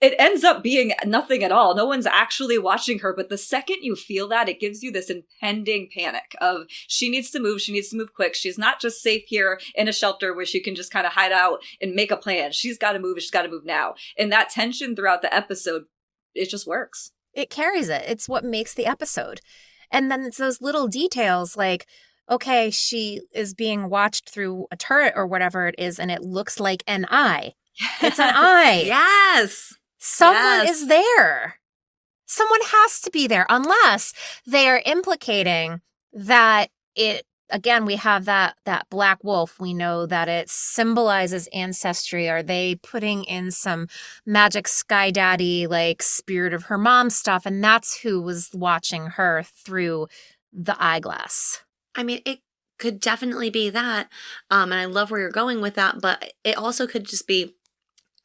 ends up being nothing at all. No one's actually watching her. But the second you feel that, it gives you this impending panic of she needs to move quick. She's not just safe here in a shelter where she can just kind of hide out and make a plan. She's got to move now. And that tension throughout the episode, it just works. It carries it. It's what makes the episode. And then it's those little details like, okay, she is being watched through a turret or whatever it is, and it looks like an eye. It's an eye. Yes. Someone is there. Someone has to be there, unless they are implicating that it again, we have that black wolf. We know that it symbolizes ancestry. Are they putting in some magic sky daddy, like spirit of her mom stuff? And that's who was watching her through the eyeglass. I mean, it could definitely be that. And I love where you're going with that, but it also could just be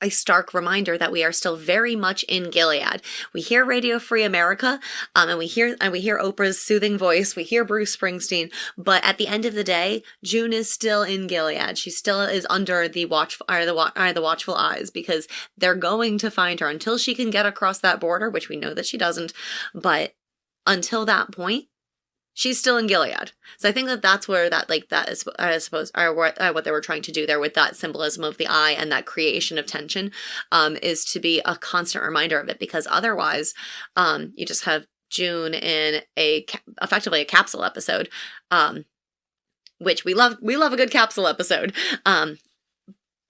a stark reminder that we are still very much in Gilead. We hear Radio Free America, and we hear Oprah's soothing voice. We hear Bruce Springsteen, but at the end of the day, June is still in Gilead. She still is under the watchful eyes, because they're going to find her until she can get across that border, which we know that she doesn't. But until that point, she's still in Gilead. So I think that that's where that is, I suppose, what they were trying to do there with that symbolism of the eye and that creation of tension, is to be a constant reminder of it, because otherwise, you just have June in effectively a capsule episode, which we love. We love a good capsule episode,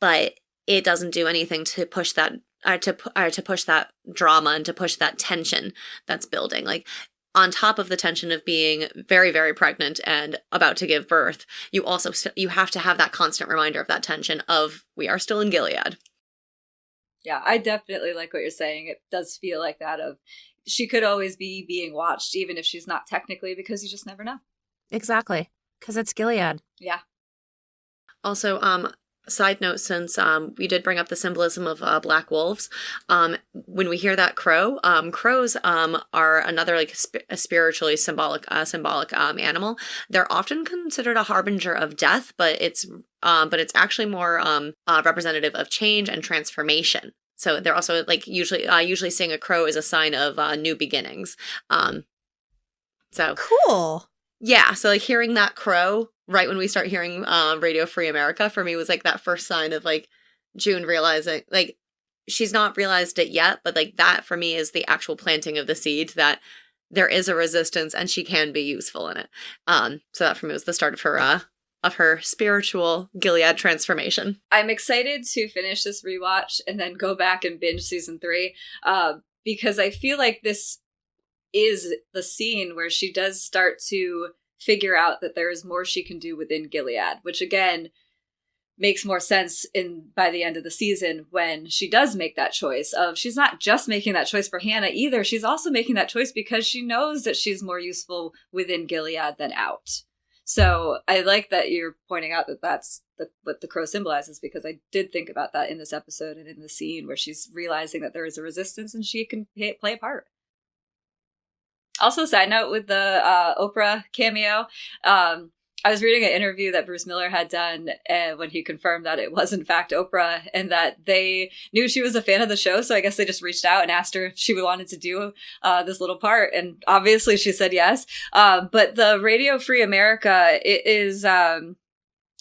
but it doesn't do anything to push that, to push that drama and to push that tension that's building. Like, on top of the tension of being very, very pregnant and about to give birth, you also you have to have that constant reminder of that tension of, we are still in Gilead. Yeah, I definitely like what you're saying. It does feel like that of, she could always be being watched, even if she's not technically, because you just never know. Exactly, because it's Gilead. Yeah. Also, side note, since we did bring up the symbolism of black wolves, when we hear that crow, crows are another like a spiritually symbolic animal. They're often considered a harbinger of death, but it's actually more representative of change and transformation. So they're also like usually seeing a crow is a sign of new beginnings. So cool. Yeah, so like hearing that crow right when we start hearing Radio Free America, for me was like that first sign of like June realizing, like, she's not realized it yet, but like that for me is the actual planting of the seed that there is a resistance and she can be useful in it. So that for me was the start of her spiritual Gilead transformation. I'm excited to finish this rewatch and then go back and binge season 3, because I feel like this is the scene where she does start to figure out that there is more she can do within Gilead, which again makes more sense by the end of the season when she does make that choice of, she's not just making that choice for Hannah either. She's also making that choice because she knows that she's more useful within Gilead than out. So I like that you're pointing out that that's what the crow symbolizes, because I did think about that in this episode and in the scene where she's realizing that there is a resistance and she can play a part. Also, side note with the Oprah cameo, I was reading an interview that Bruce Miller had done when he confirmed that it was in fact Oprah, and that they knew she was a fan of the show. So I guess they just reached out and asked her if she wanted to do this little part. And obviously she said yes. But the Radio Free America, it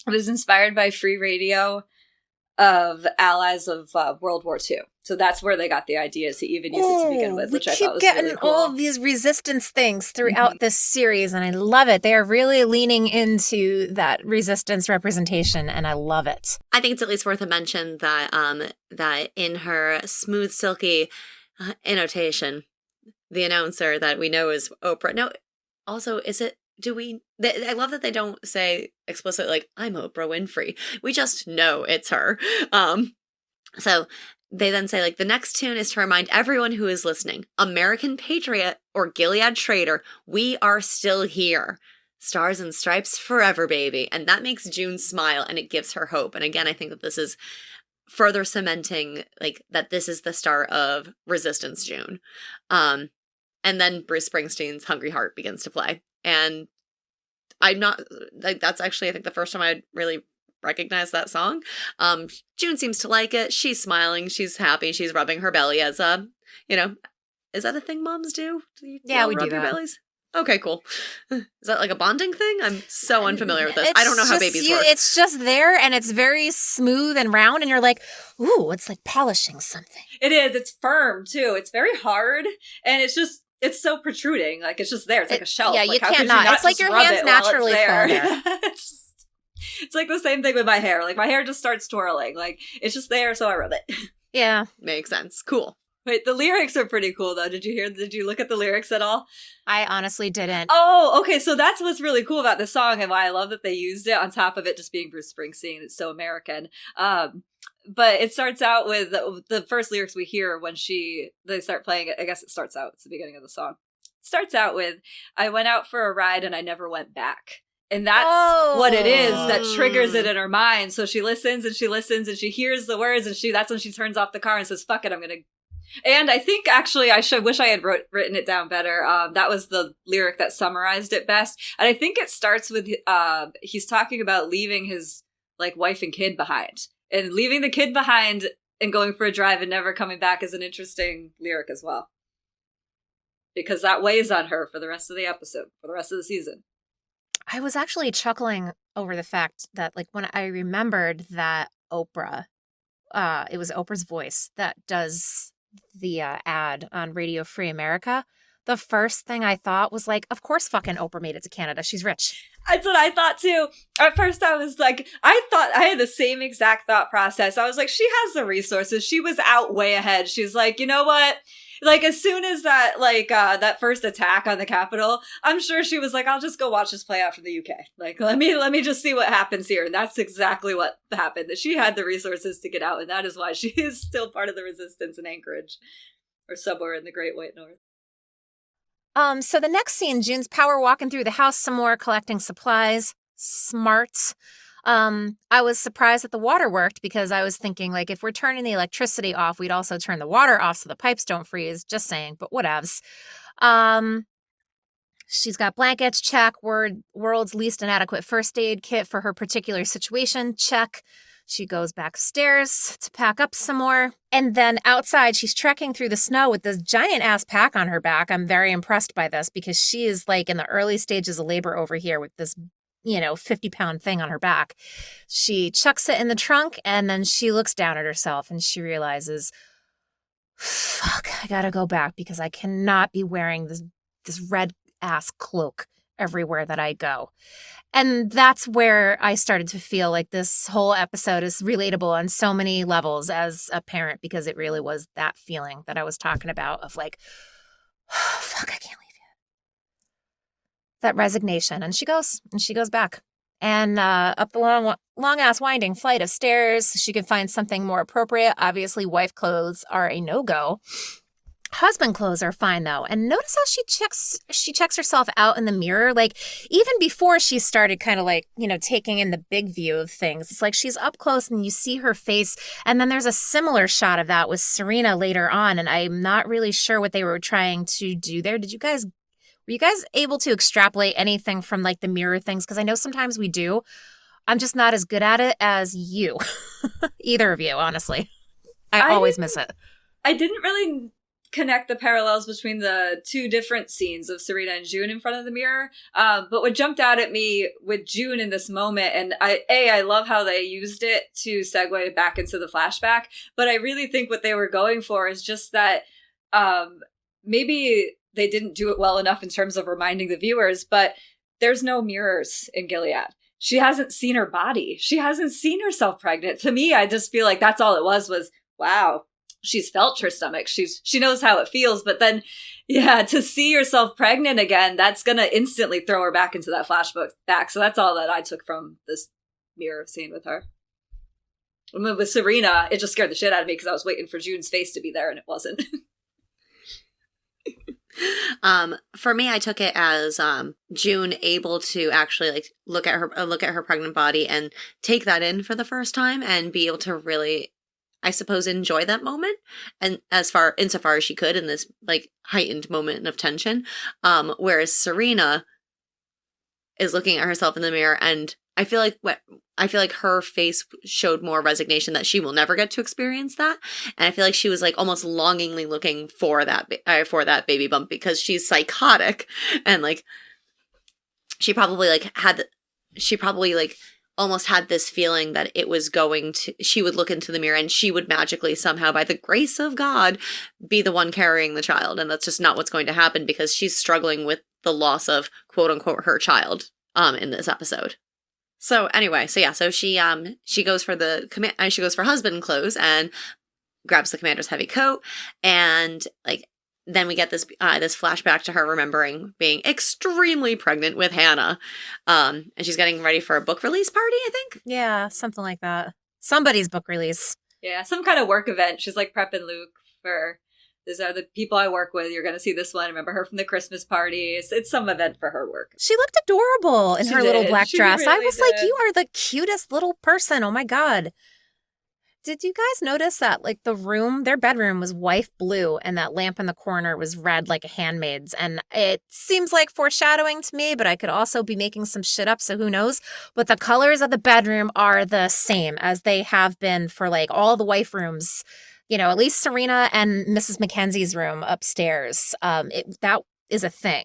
was inspired by free radio of allies of World War II. So that's where they got the idea to even use it to begin with, which I thought was really cool. We keep getting all of these resistance things throughout this series, and I love it. They are really leaning into that resistance representation, and I love it. I think it's at least worth a mention that that in her smooth, silky annotation, the announcer that we know is Oprah. No, also, is it? I love that they don't say explicitly, like, I'm Oprah Winfrey. We just know it's her. So they then say, like, the next tune is to remind everyone who is listening, American patriot or Gilead traitor, we are still here. Stars and stripes forever, baby. And that makes June smile, and it gives her hope. And again, I think that this is further cementing, like, that this is the start of Resistance June. And then Bruce Springsteen's Hungry Heart begins to play. And I'm not, like, that's actually, I think, the first time I really recognized that song. June seems to like it. She's smiling. She's happy. She's rubbing her belly as is that a thing moms do? Yeah, we do rub your that. Bellies? Okay, cool. Is that like a bonding thing? I'm so unfamiliar with this. I don't know how babies work. It's just there, and it's very smooth and round, and you're like, ooh, it's like polishing something. It is. It's firm, too. It's very hard, and it's so protruding. Like, it's just there. It's like a shelf. Yeah, like, you can't not. It's like your hands naturally fall there. It's like the same thing with my hair. Like, my hair just starts twirling. Like, it's just there, so I rub it. Yeah. Makes sense. Cool. Wait, the lyrics are pretty cool though. Did you look at the lyrics at all? I honestly didn't. Oh, okay. So that's what's really cool about this song and why I love that they used it on top of it just being Bruce Springsteen. It's so American. But it starts out with the first lyrics we hear when they start playing it. I guess it starts out. It's the beginning of the song. It starts out with, "I went out for a ride and I never went back." And that's what it is that triggers it in her mind. So she listens and she hears the words and that's when she turns off the car and says, "Fuck it, I'm going to." And I think actually wish I had written it down better. That was the lyric that summarized it best. And I think it starts with, he's talking about leaving his like wife and kid behind. And leaving the kid behind and going for a drive and never coming back is an interesting lyric as well. Because that weighs on her for the rest of the episode, for the rest of the season. I was actually chuckling over the fact that, like, when I remembered that Oprah, it was Oprah's voice that does the ad on Radio Free America. The first thing I thought was like, of course fucking Oprah made it to Canada. She's rich. That's what I thought too. At first I was like, I thought I had the same exact thought process. I was like, she has the resources. She was out way ahead. She's like, you know what? Like, as soon as that, like, that first attack on the Capitol, I'm sure she was like, I'll just go watch this play out from the UK. Like, let me just see what happens here. And that's exactly what happened. That she had the resources to get out. And that is why she is still part of the resistance in Anchorage or somewhere in the Great White North. So the next scene, June's power walking through the house some more, collecting supplies. Smart. I was surprised that the water worked because I was thinking, like, if we're turning the electricity off, we'd also turn the water off so the pipes don't freeze. Just saying, but whatevs. She's got blankets, check. World's least inadequate first aid kit for her particular situation, check. She goes back stairs to pack up some more. And then outside, she's trekking through the snow with this giant-ass pack on her back. I'm very impressed by this because she is, like, in the early stages of labor over here with this 50-pound thing on her back. She chucks it in the trunk, and then she looks down at herself, and she realizes, fuck, I gotta go back because I cannot be wearing this red-ass cloak everywhere that I go. And that's where I started to feel like this whole episode is relatable on so many levels as a parent, because it really was that feeling that I was talking about of like, oh, fuck, I can't leave yet. That resignation. And she goes back. And up the long-ass winding flight of stairs, she could find something more appropriate. Obviously, wife clothes are a no-go. Husband clothes are fine, though. And notice how she checks herself out in the mirror. Like, even before she started kind of like, taking in the big view of things, it's like she's up close and you see her face. And then there's a similar shot of that with Serena later on. And I'm not really sure what they were trying to do there. Were you guys able to extrapolate anything from like the mirror things? Because I know sometimes we do. I'm just not as good at it as you. Either of you, honestly. I always miss it. I didn't really connect the parallels between the two different scenes of Serena and June in front of the mirror. But what jumped out at me with June in this moment, and I love how they used it to segue back into the flashback, but I really think what they were going for is just that maybe they didn't do it well enough in terms of reminding the viewers, but there's no mirrors in Gilead. She hasn't seen her body. She hasn't seen herself pregnant. To me, I just feel like that's all it was, wow, she's felt her stomach. She knows how it feels, but then, yeah, to see herself pregnant again, that's going to instantly throw her back into that flashback back. So that's all that I took from this mirror scene with her. With Serena, it just scared the shit out of me because I was waiting for June's face to be there and it wasn't. For me, I took it as June able to actually like look at her pregnant body and take that in for the first time and be able to really, I suppose, enjoy that moment, and insofar as she could in this like heightened moment of tension. Whereas Serena is looking at herself in the mirror, and I feel like her face showed more resignation that she will never get to experience that, and I feel like she was like almost longingly looking for that baby bump because she's psychotic, and like she probably almost had this feeling that she would look into the mirror and she would magically somehow, by the grace of God, be the one carrying the child. And that's just not what's going to happen because she's struggling with the loss of quote unquote her child in this episode. So anyway, so she goes for husband clothes, and grabs the commander's heavy coat, and like then we get this this flashback to her remembering being extremely pregnant with Hannah, and she's getting ready for a book release party, I think. Yeah, something like that. Somebody's book release. Yeah, some kind of work event. She's like prepping Luke for, these are the people I work with. You're going to see this one. Remember her from the Christmas party. It's some event for her work. She looked adorable in She her little did. black She dress. I really was like, did. you are the cutest little person. Oh my God. Did you guys notice that like the room, their bedroom was wife blue and that lamp in the corner was red like a Handmaid's? And it seems like foreshadowing to me, but I could also be making some shit up, so who knows? But the colors of the bedroom are the same as they have been for like all the wife rooms, you know, at least Serena and Mrs. Mackenzie's room upstairs. That is a thing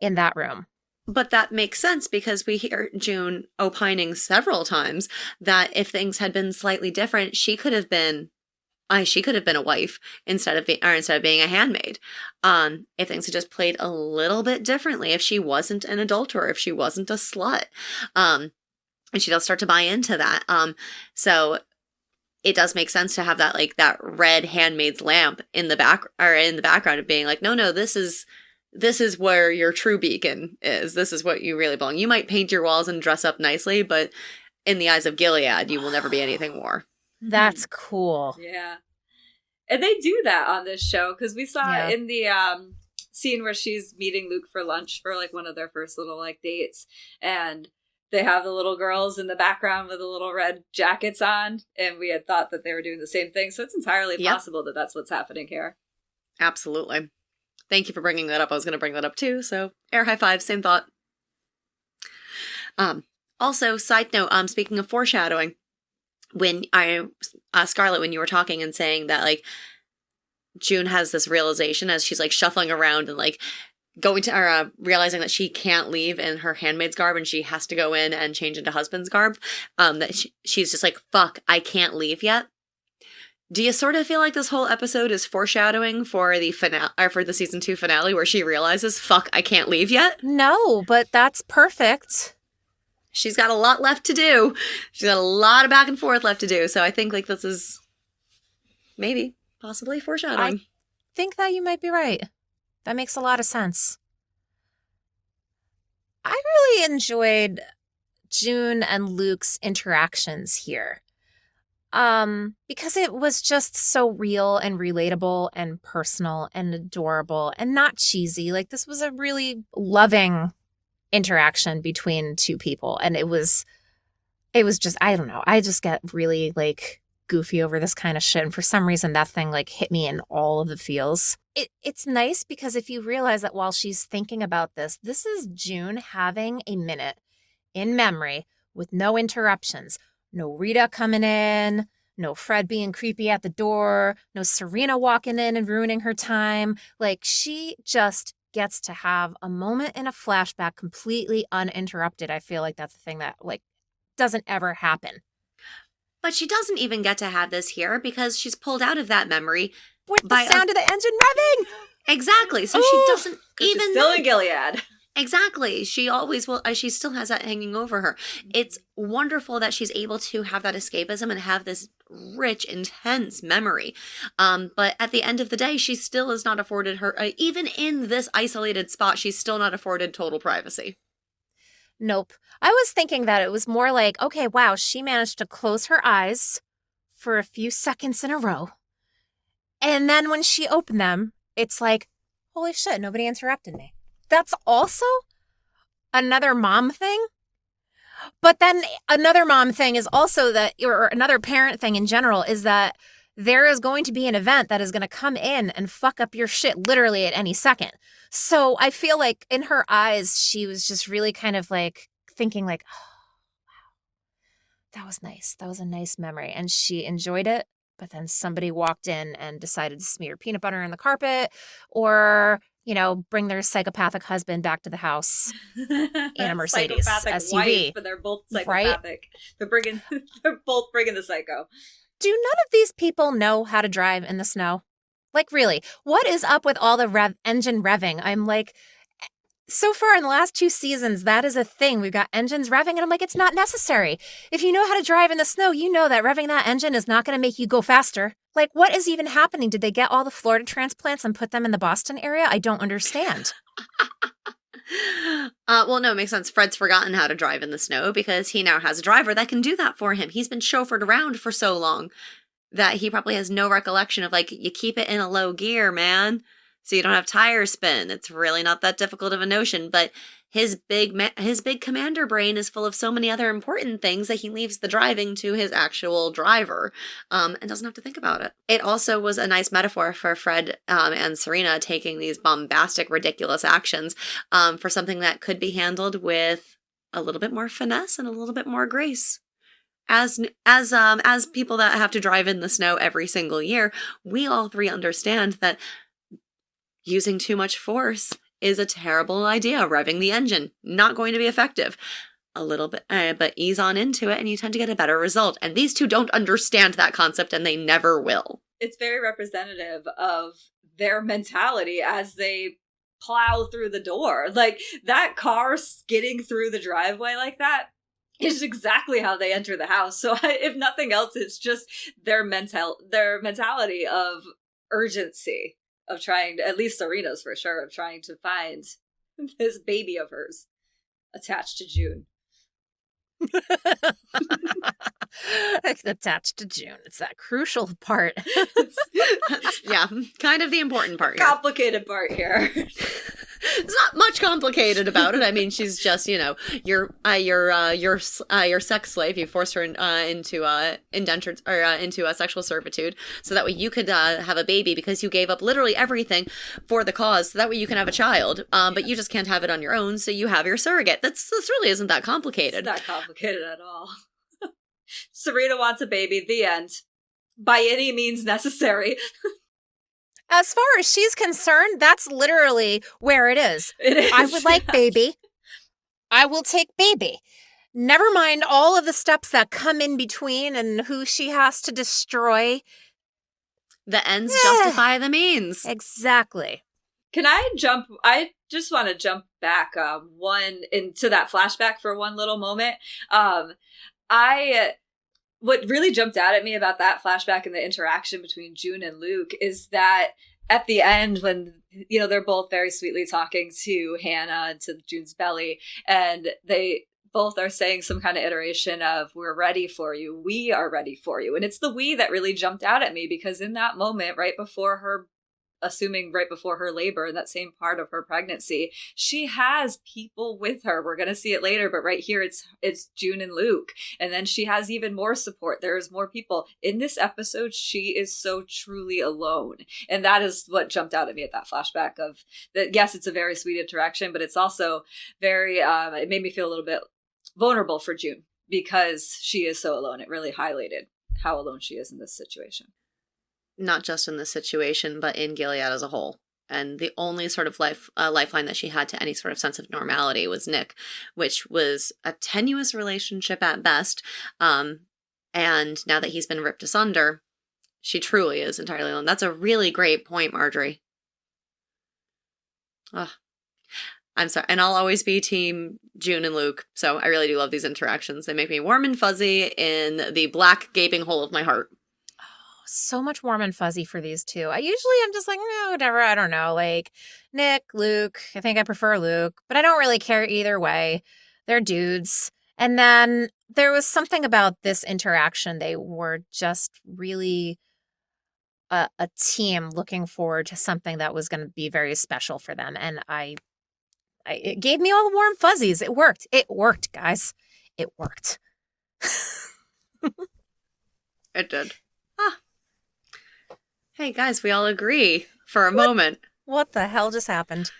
in that room. But that makes sense because we hear June opining several times that if things had been slightly different, she could have been a wife instead of being a handmaid. If things had just played a little bit differently, if she wasn't an adulterer, if she wasn't a slut, and she does start to buy into that. So it does make sense to have that like that red handmaid's lamp in the background of being like, no, this is where your true beacon is. This is what you really belong. You might paint your walls and dress up nicely, but in the eyes of Gilead, you will never be anything more. That's cool. Yeah. And they do that on this show because we saw in the scene where she's meeting Luke for lunch for like one of their first little like dates, and they have the little girls in the background with the little red jackets on, and we had thought that they were doing the same thing. So it's entirely possible that that's what's happening here. Absolutely. Thank you for bringing that up. I was going to bring that up too. So air high five, same thought. Also, side note, speaking of foreshadowing, when Scarlett, when you were talking and saying that like June has this realization as she's like shuffling around and like going to realizing that she can't leave in her handmaid's garb and she has to go in and change into husband's garb, that she's just like, fuck, I can't leave yet. Do you sort of feel like this whole episode is foreshadowing for the finale, or for the season 2 finale, where she realizes, fuck, I can't leave yet? No, but that's perfect. She's got a lot left to do. She's got a lot of back and forth left to do. So I think like this is maybe, possibly foreshadowing. I think that you might be right. That makes a lot of sense. I really enjoyed June and Luke's interactions here. Because it was just so real and relatable and personal and adorable and not cheesy. Like this was a really loving interaction between two people. And it was just, I don't know. I just get really like goofy over this kind of shit. And for some reason that thing like hit me in all of the feels. It's nice because if you realize that while she's thinking about this is June having a minute in memory with no interruptions. No Rita coming in, no Fred being creepy at the door, no Serena walking in and ruining her time. Like, she just gets to have a moment in a flashback completely uninterrupted. I feel like that's the thing that, like, doesn't ever happen. But she doesn't even get to have this here because she's pulled out of that memory With the sound of the engine revving! Exactly. So she doesn't even she's still in Gilead. Exactly. She always will. She still has that hanging over her. It's wonderful that she's able to have that escapism and have this rich, intense memory. But at the end of the day, she still is not afforded her, even in this isolated spot, she's still not afforded total privacy. Nope. I was thinking that it was more like, okay, wow, she managed to close her eyes for a few seconds in a row. And then when she opened them, it's like, holy shit, nobody interrupted me. That's also another mom thing. But then another mom thing is also that, or another parent thing in general, is that there is going to be an event that is going to come in and fuck up your shit literally at any second. So I feel like in her eyes, she was just really kind of like thinking like, oh, wow, that was nice. That was a nice memory. And she enjoyed it. But then somebody walked in and decided to smear peanut butter on the carpet or, you know, bring their psychopathic husband back to the house in a Mercedes SUV. Wife, but they're both psychopathic. Right? They're both bringing the psycho. Do none of these people know how to drive in the snow? Like, really, what is up with all the engine revving? I'm like, So far in the last 2 seasons, that is a thing. We've got engines revving, and I'm like, it's not necessary. If you know how to drive in the snow, you know that revving that engine is not going to make you go faster. Like, what is even happening? Did they get all the Florida transplants and put them in the Boston area? I don't understand. Well, no, it makes sense. Fred's forgotten how to drive in the snow because he now has a driver that can do that for him. He's been chauffeured around for so long that he probably has no recollection of, like, you keep it in a low gear, man, so you don't have tire spin. It's really not that difficult of a notion, but his big commander brain is full of so many other important things that he leaves the driving to his actual driver, and doesn't have to think about it. It also was a nice metaphor for Fred and Serena taking these bombastic, ridiculous actions for something that could be handled with a little bit more finesse and a little bit more grace. As people that have to drive in the snow every single year, we all three understand that using too much force is a terrible idea. Revving the engine, not going to be effective. A little bit, but ease on into it and you tend to get a better result. And these two don't understand that concept and they never will. It's very representative of their mentality as they plow through the door. Like, that car skidding through the driveway like that is exactly how they enter the house. So if nothing else, it's just their mentality of urgency. Of trying to, at least Serena's for sure, of trying to find this baby of hers attached to June. Attached to June. It's that crucial part. Yeah, kind of the important part here. Complicated part here. It's not much complicated about it. I mean, she's just, your sex slave. You forced her into indentured or into a sexual servitude, so that way you could have a baby because you gave up literally everything for the cause. So that way you can have a child. But you just can't have it on your own, so you have your surrogate. This really isn't that complicated. It's not complicated at all. Serena wants a baby. The end. By any means necessary. As far as she's concerned, that's literally where it is. It is. I would like baby. I will take baby. Never mind all of the steps that come in between and who she has to destroy. The ends justify the means. Exactly. Can I jump? I just want to jump back into that flashback for one little moment. What really jumped out at me about that flashback and the interaction between June and Luke is that at the end when, they're both very sweetly talking to Hannah and to June's belly, and they both are saying some kind of iteration of, we're ready for you. We are ready for you. And it's the we that really jumped out at me, because in that moment, right before her labor, in that same part of her pregnancy, she has people with her. We're going to see it later, but right here it's June and Luke. And then she has even more support. There's more people. In this episode, she is so truly alone. And that is what jumped out at me at that flashback of that. Yes, it's a very sweet interaction, but it's also very, it made me feel a little bit vulnerable for June because she is so alone. It really highlighted how alone she is in this situation. Not just in this situation, but in Gilead as a whole. And the only sort of lifeline that she had to any sort of sense of normality was Nick, which was a tenuous relationship at best. And now that he's been ripped asunder, she truly is entirely alone. That's a really great point, Marjorie. Oh, I'm sorry. And I'll always be team June and Luke. So I really do love these interactions. They make me warm and fuzzy in the black gaping hole of my heart. So much warm and fuzzy for these two. I'm just like, no, whatever. I don't know. Like Nick, Luke. I think I prefer Luke, but I don't really care either way. They're dudes. And then there was something about this interaction. They were just really a team looking forward to something that was going to be very special for them. And it gave me all the warm fuzzies. It worked. It worked, guys. It worked. It did. Hey, guys, we all agree for a moment. What the hell just happened?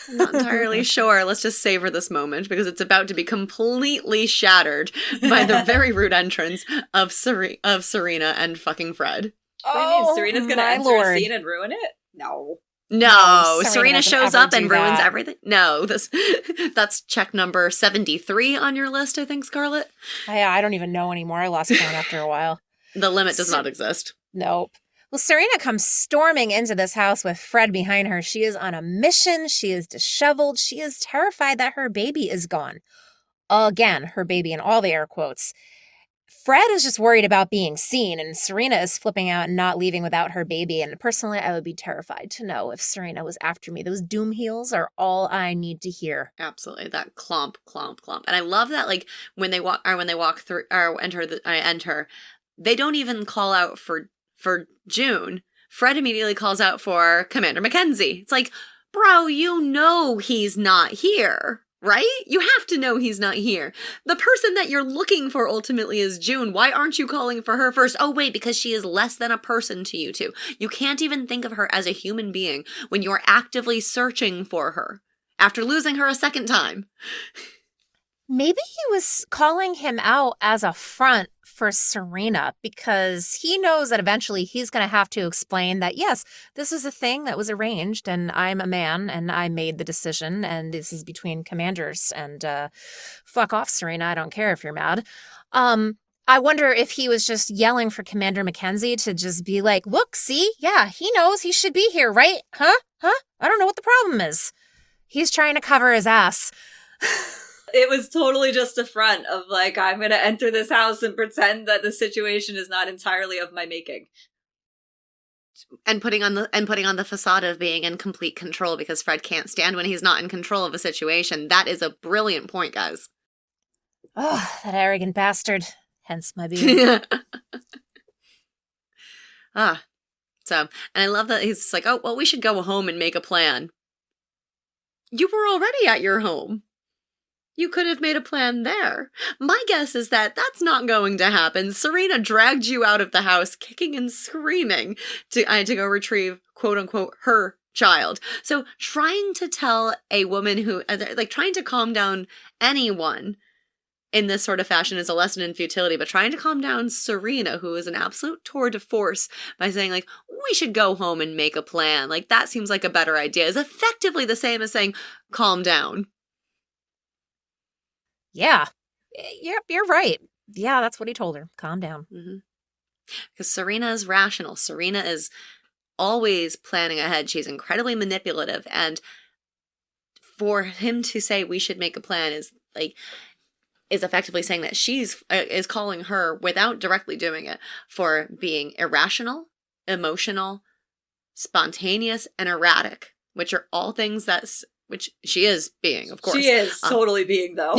I'm not entirely sure. Let's just savor this moment because it's about to be completely shattered by the very rude entrance of Serena and fucking Fred. What do you mean? Serena's going to enter a scene and ruin it? No, Serena shows up and ruins that. everything. No, that's check number 73 on your list, I think, Scarlett. I don't even know anymore. I lost count after a while. The limit does not exist. Nope. Well, Serena comes storming into this house with Fred behind her. She is on a mission. She is disheveled. She is terrified that her baby is gone. Again, her baby in all the air quotes. Fred is just worried about being seen, and Serena is flipping out and not leaving without her baby. And personally, I would be terrified to know if Serena was after me. Those doom heels are all I need to hear. Absolutely, that clomp, clomp, clomp. And I love that, like, when they walk through or enter, they don't even call out for June. Fred immediately calls out for Commander Mackenzie. It's like, bro, you know he's not here, right? You have to know he's not here. The person that you're looking for ultimately is June. Why aren't you calling for her first? Oh, wait, because she is less than a person to you two. You can't even think of her as a human being when you're actively searching for her after losing her a second time. Maybe he was calling him out as a front for Serena because he knows that eventually he's going to have to explain that, yes, this is a thing that was arranged and I'm a man and I made the decision and this is between commanders and fuck off, Serena. I don't care if you're mad. I wonder if he was just yelling for Commander Mackenzie to just be like, look, see, yeah, he knows he should be here, right? Huh? I don't know what the problem is. He's trying to cover his ass. It was totally just a front of like, I'm going to enter this house and pretend that the situation is not entirely of my making. And putting on the facade of being in complete control because Fred can't stand when he's not in control of a situation. That is a brilliant point, guys. Oh, that arrogant bastard. Hence my being. So, and I love that he's like, oh, well, we should go home and make a plan. You were already at your home. You could have made a plan there. My guess is that that's not going to happen. Serena dragged you out of the house kicking and screaming to go retrieve, quote unquote, her child. So trying to tell a woman who, like, trying to calm down anyone in this sort of fashion is a lesson in futility, but trying to calm down Serena, who is an absolute tour de force, by saying, like, we should go home and make a plan. Like, that seems like a better idea, is effectively the same as saying, calm down. Yeah. Yep, you're right. Yeah, that's what he told her. Calm down. Because Serena is rational. Serena is always planning ahead. She's incredibly manipulative. And for him to say we should make a plan is effectively saying that is calling her, without directly doing it, for being irrational, emotional, spontaneous, and erratic, which are all things which she is being, of course. She is totally being, though.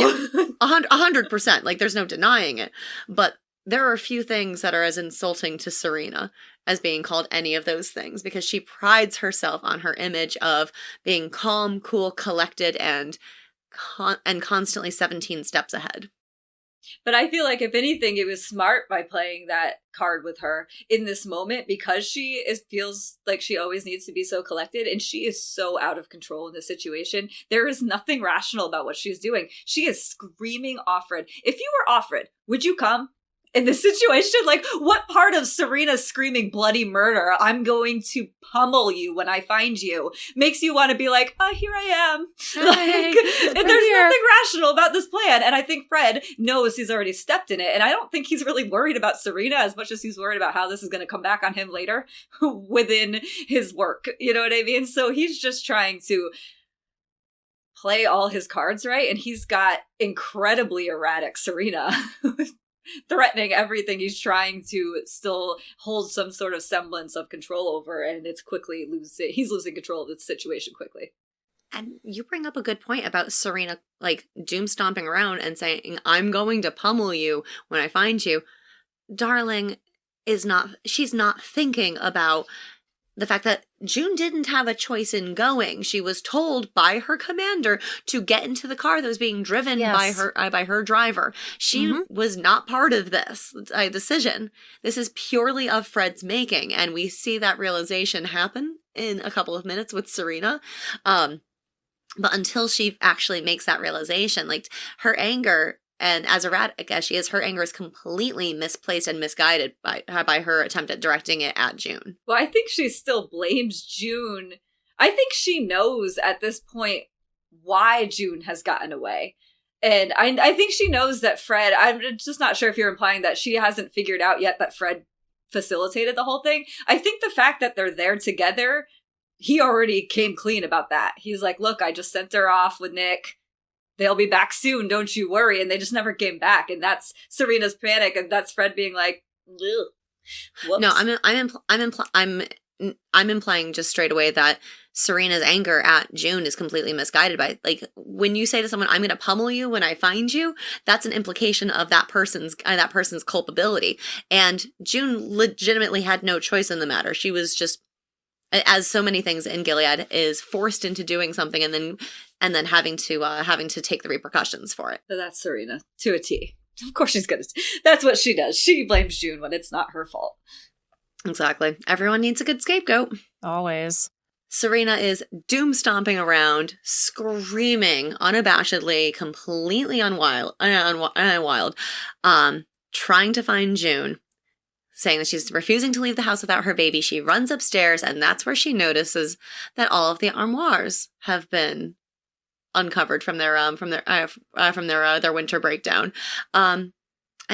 100%. Like, there's no denying it. But there are a few things that are as insulting to Serena as being called any of those things, because she prides herself on her image of being calm, cool, collected, and constantly 17 steps ahead. But I feel like, if anything, it was smart by playing that card with her in this moment, because feels like she always needs to be so collected, and she is so out of control in this situation. There is nothing rational about what she's doing. She is screaming Offred. If you were Offred, would you come? In this situation, like, what part of Serena's screaming bloody murder, I'm going to pummel you when I find you, makes you want to be like, oh, here I am. Hey, and there's nothing rational about this plan. And I think Fred knows he's already stepped in it. And I don't think he's really worried about Serena as much as he's worried about how this is going to come back on him later within his work. You know what I mean? So he's just trying to play all his cards right. And he's got incredibly erratic Serena threatening everything he's trying to still hold some sort of semblance of control over, and he's losing control of the situation quickly. And you bring up a good point about Serena, like, doom stomping around and saying, I'm going to pummel you when I find you. Darling she's not thinking about the fact that June didn't have a choice in going. She was told by her commander to get into the car that was being driven by her driver. She was not part of this decision. This is purely of Fred's making, and we see that realization happen in a couple of minutes with Serena. But until she actually makes that realization, like, her anger, and as erratic as she is, her anger is completely misplaced and misguided by her attempt at directing it at June. Well, I think she still blames June. I think she knows at this point why June has gotten away. And I think she knows that Fred, I'm just not sure if you're implying that she hasn't figured out yet that Fred facilitated the whole thing. I think the fact that they're there together, he already came clean about that. He's like, look, I just sent her off with Nick. They'll be back soon, don't you worry. And they just never came back. And that's Serena's panic, and that's Fred being like, ugh. Whoops. No, I'm implying just straight away that Serena's anger at June is completely misguided by, like, when you say to someone, I'm going to pummel you when I find you, that's an implication of that person's culpability. And June legitimately had no choice in the matter. She was just, as so many things in Gilead, is forced into doing something and then having to take the repercussions for it. So that's Serena to a T. Of course she's gonna. That's what she does. She blames June when it's not her fault. Exactly. Everyone needs a good scapegoat. Always. Serena is doom stomping around, screaming unabashedly, completely unwild, trying to find June, saying that she's refusing to leave the house without her baby. She runs upstairs, and that's where she notices that all of the armoires have been uncovered from their winter breakdown. And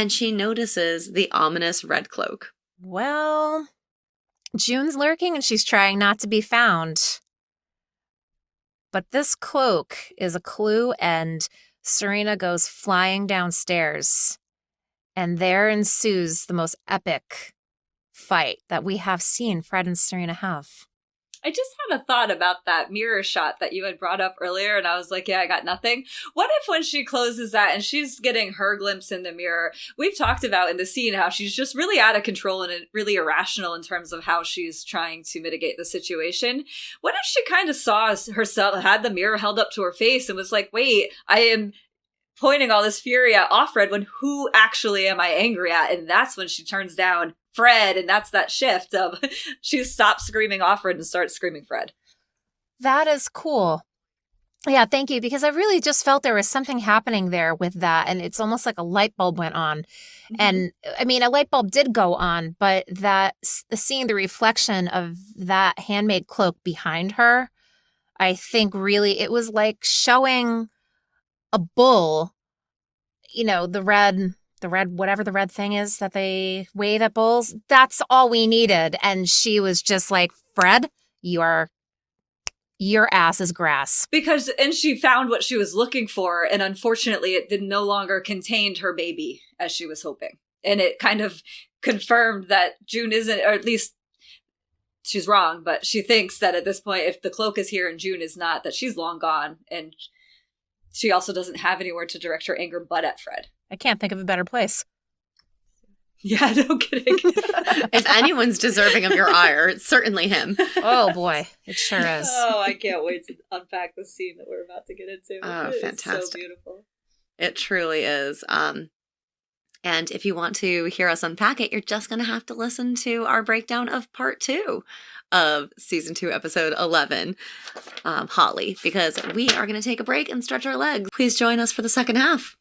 she notices the ominous red cloak. Well, June's lurking and she's trying not to be found. But this cloak is a clue, and Serena goes flying downstairs. And there ensues the most epic fight that we have seen Fred and Serena have. I just had a thought about that mirror shot that you had brought up earlier, and I was like, yeah, I got nothing. What if when she closes that and she's getting her glimpse in the mirror, we've talked about in the scene how she's just really out of control and really irrational in terms of how she's trying to mitigate the situation. What if she kind of saw herself, had the mirror held up to her face and was like, wait, I am pointing all this fury at Offred when who actually am I angry at? And that's when she turns down Fred, and that's that shift of she stops screaming Offred and starts screaming Fred. That is cool. Yeah, thank you, because I really just felt there was something happening there with that, and it's almost like a light bulb went on. Mm-hmm. And I mean, a light bulb did go on, but that seeing the reflection of that handmade cloak behind her, I think really it was like showing a bull, you know, the red, whatever the red thing is that they wave at bulls. That's all we needed. And she was just like, Fred, your ass is grass. And she found what she was looking for. And unfortunately, it no longer contained her baby as she was hoping. And it kind of confirmed that June isn't, or at least she's wrong, but she thinks that at this point, if the cloak is here and June is not, that she's long gone. And she also doesn't have anywhere to direct her anger but at Fred. I can't think of a better place. Yeah, no kidding. If anyone's deserving of your ire, it's certainly him. Oh boy, it sure is. Oh, I can't wait to unpack the scene that we're about to get into. Oh, fantastic. It's so beautiful. It truly is. And if you want to hear us unpack it, you're just going to have to listen to our breakdown of part 2 of season 2, episode 11, Holly, because we are going to take a break and stretch our legs. Please join us for the second half.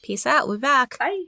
Peace out. We'll be back. Bye.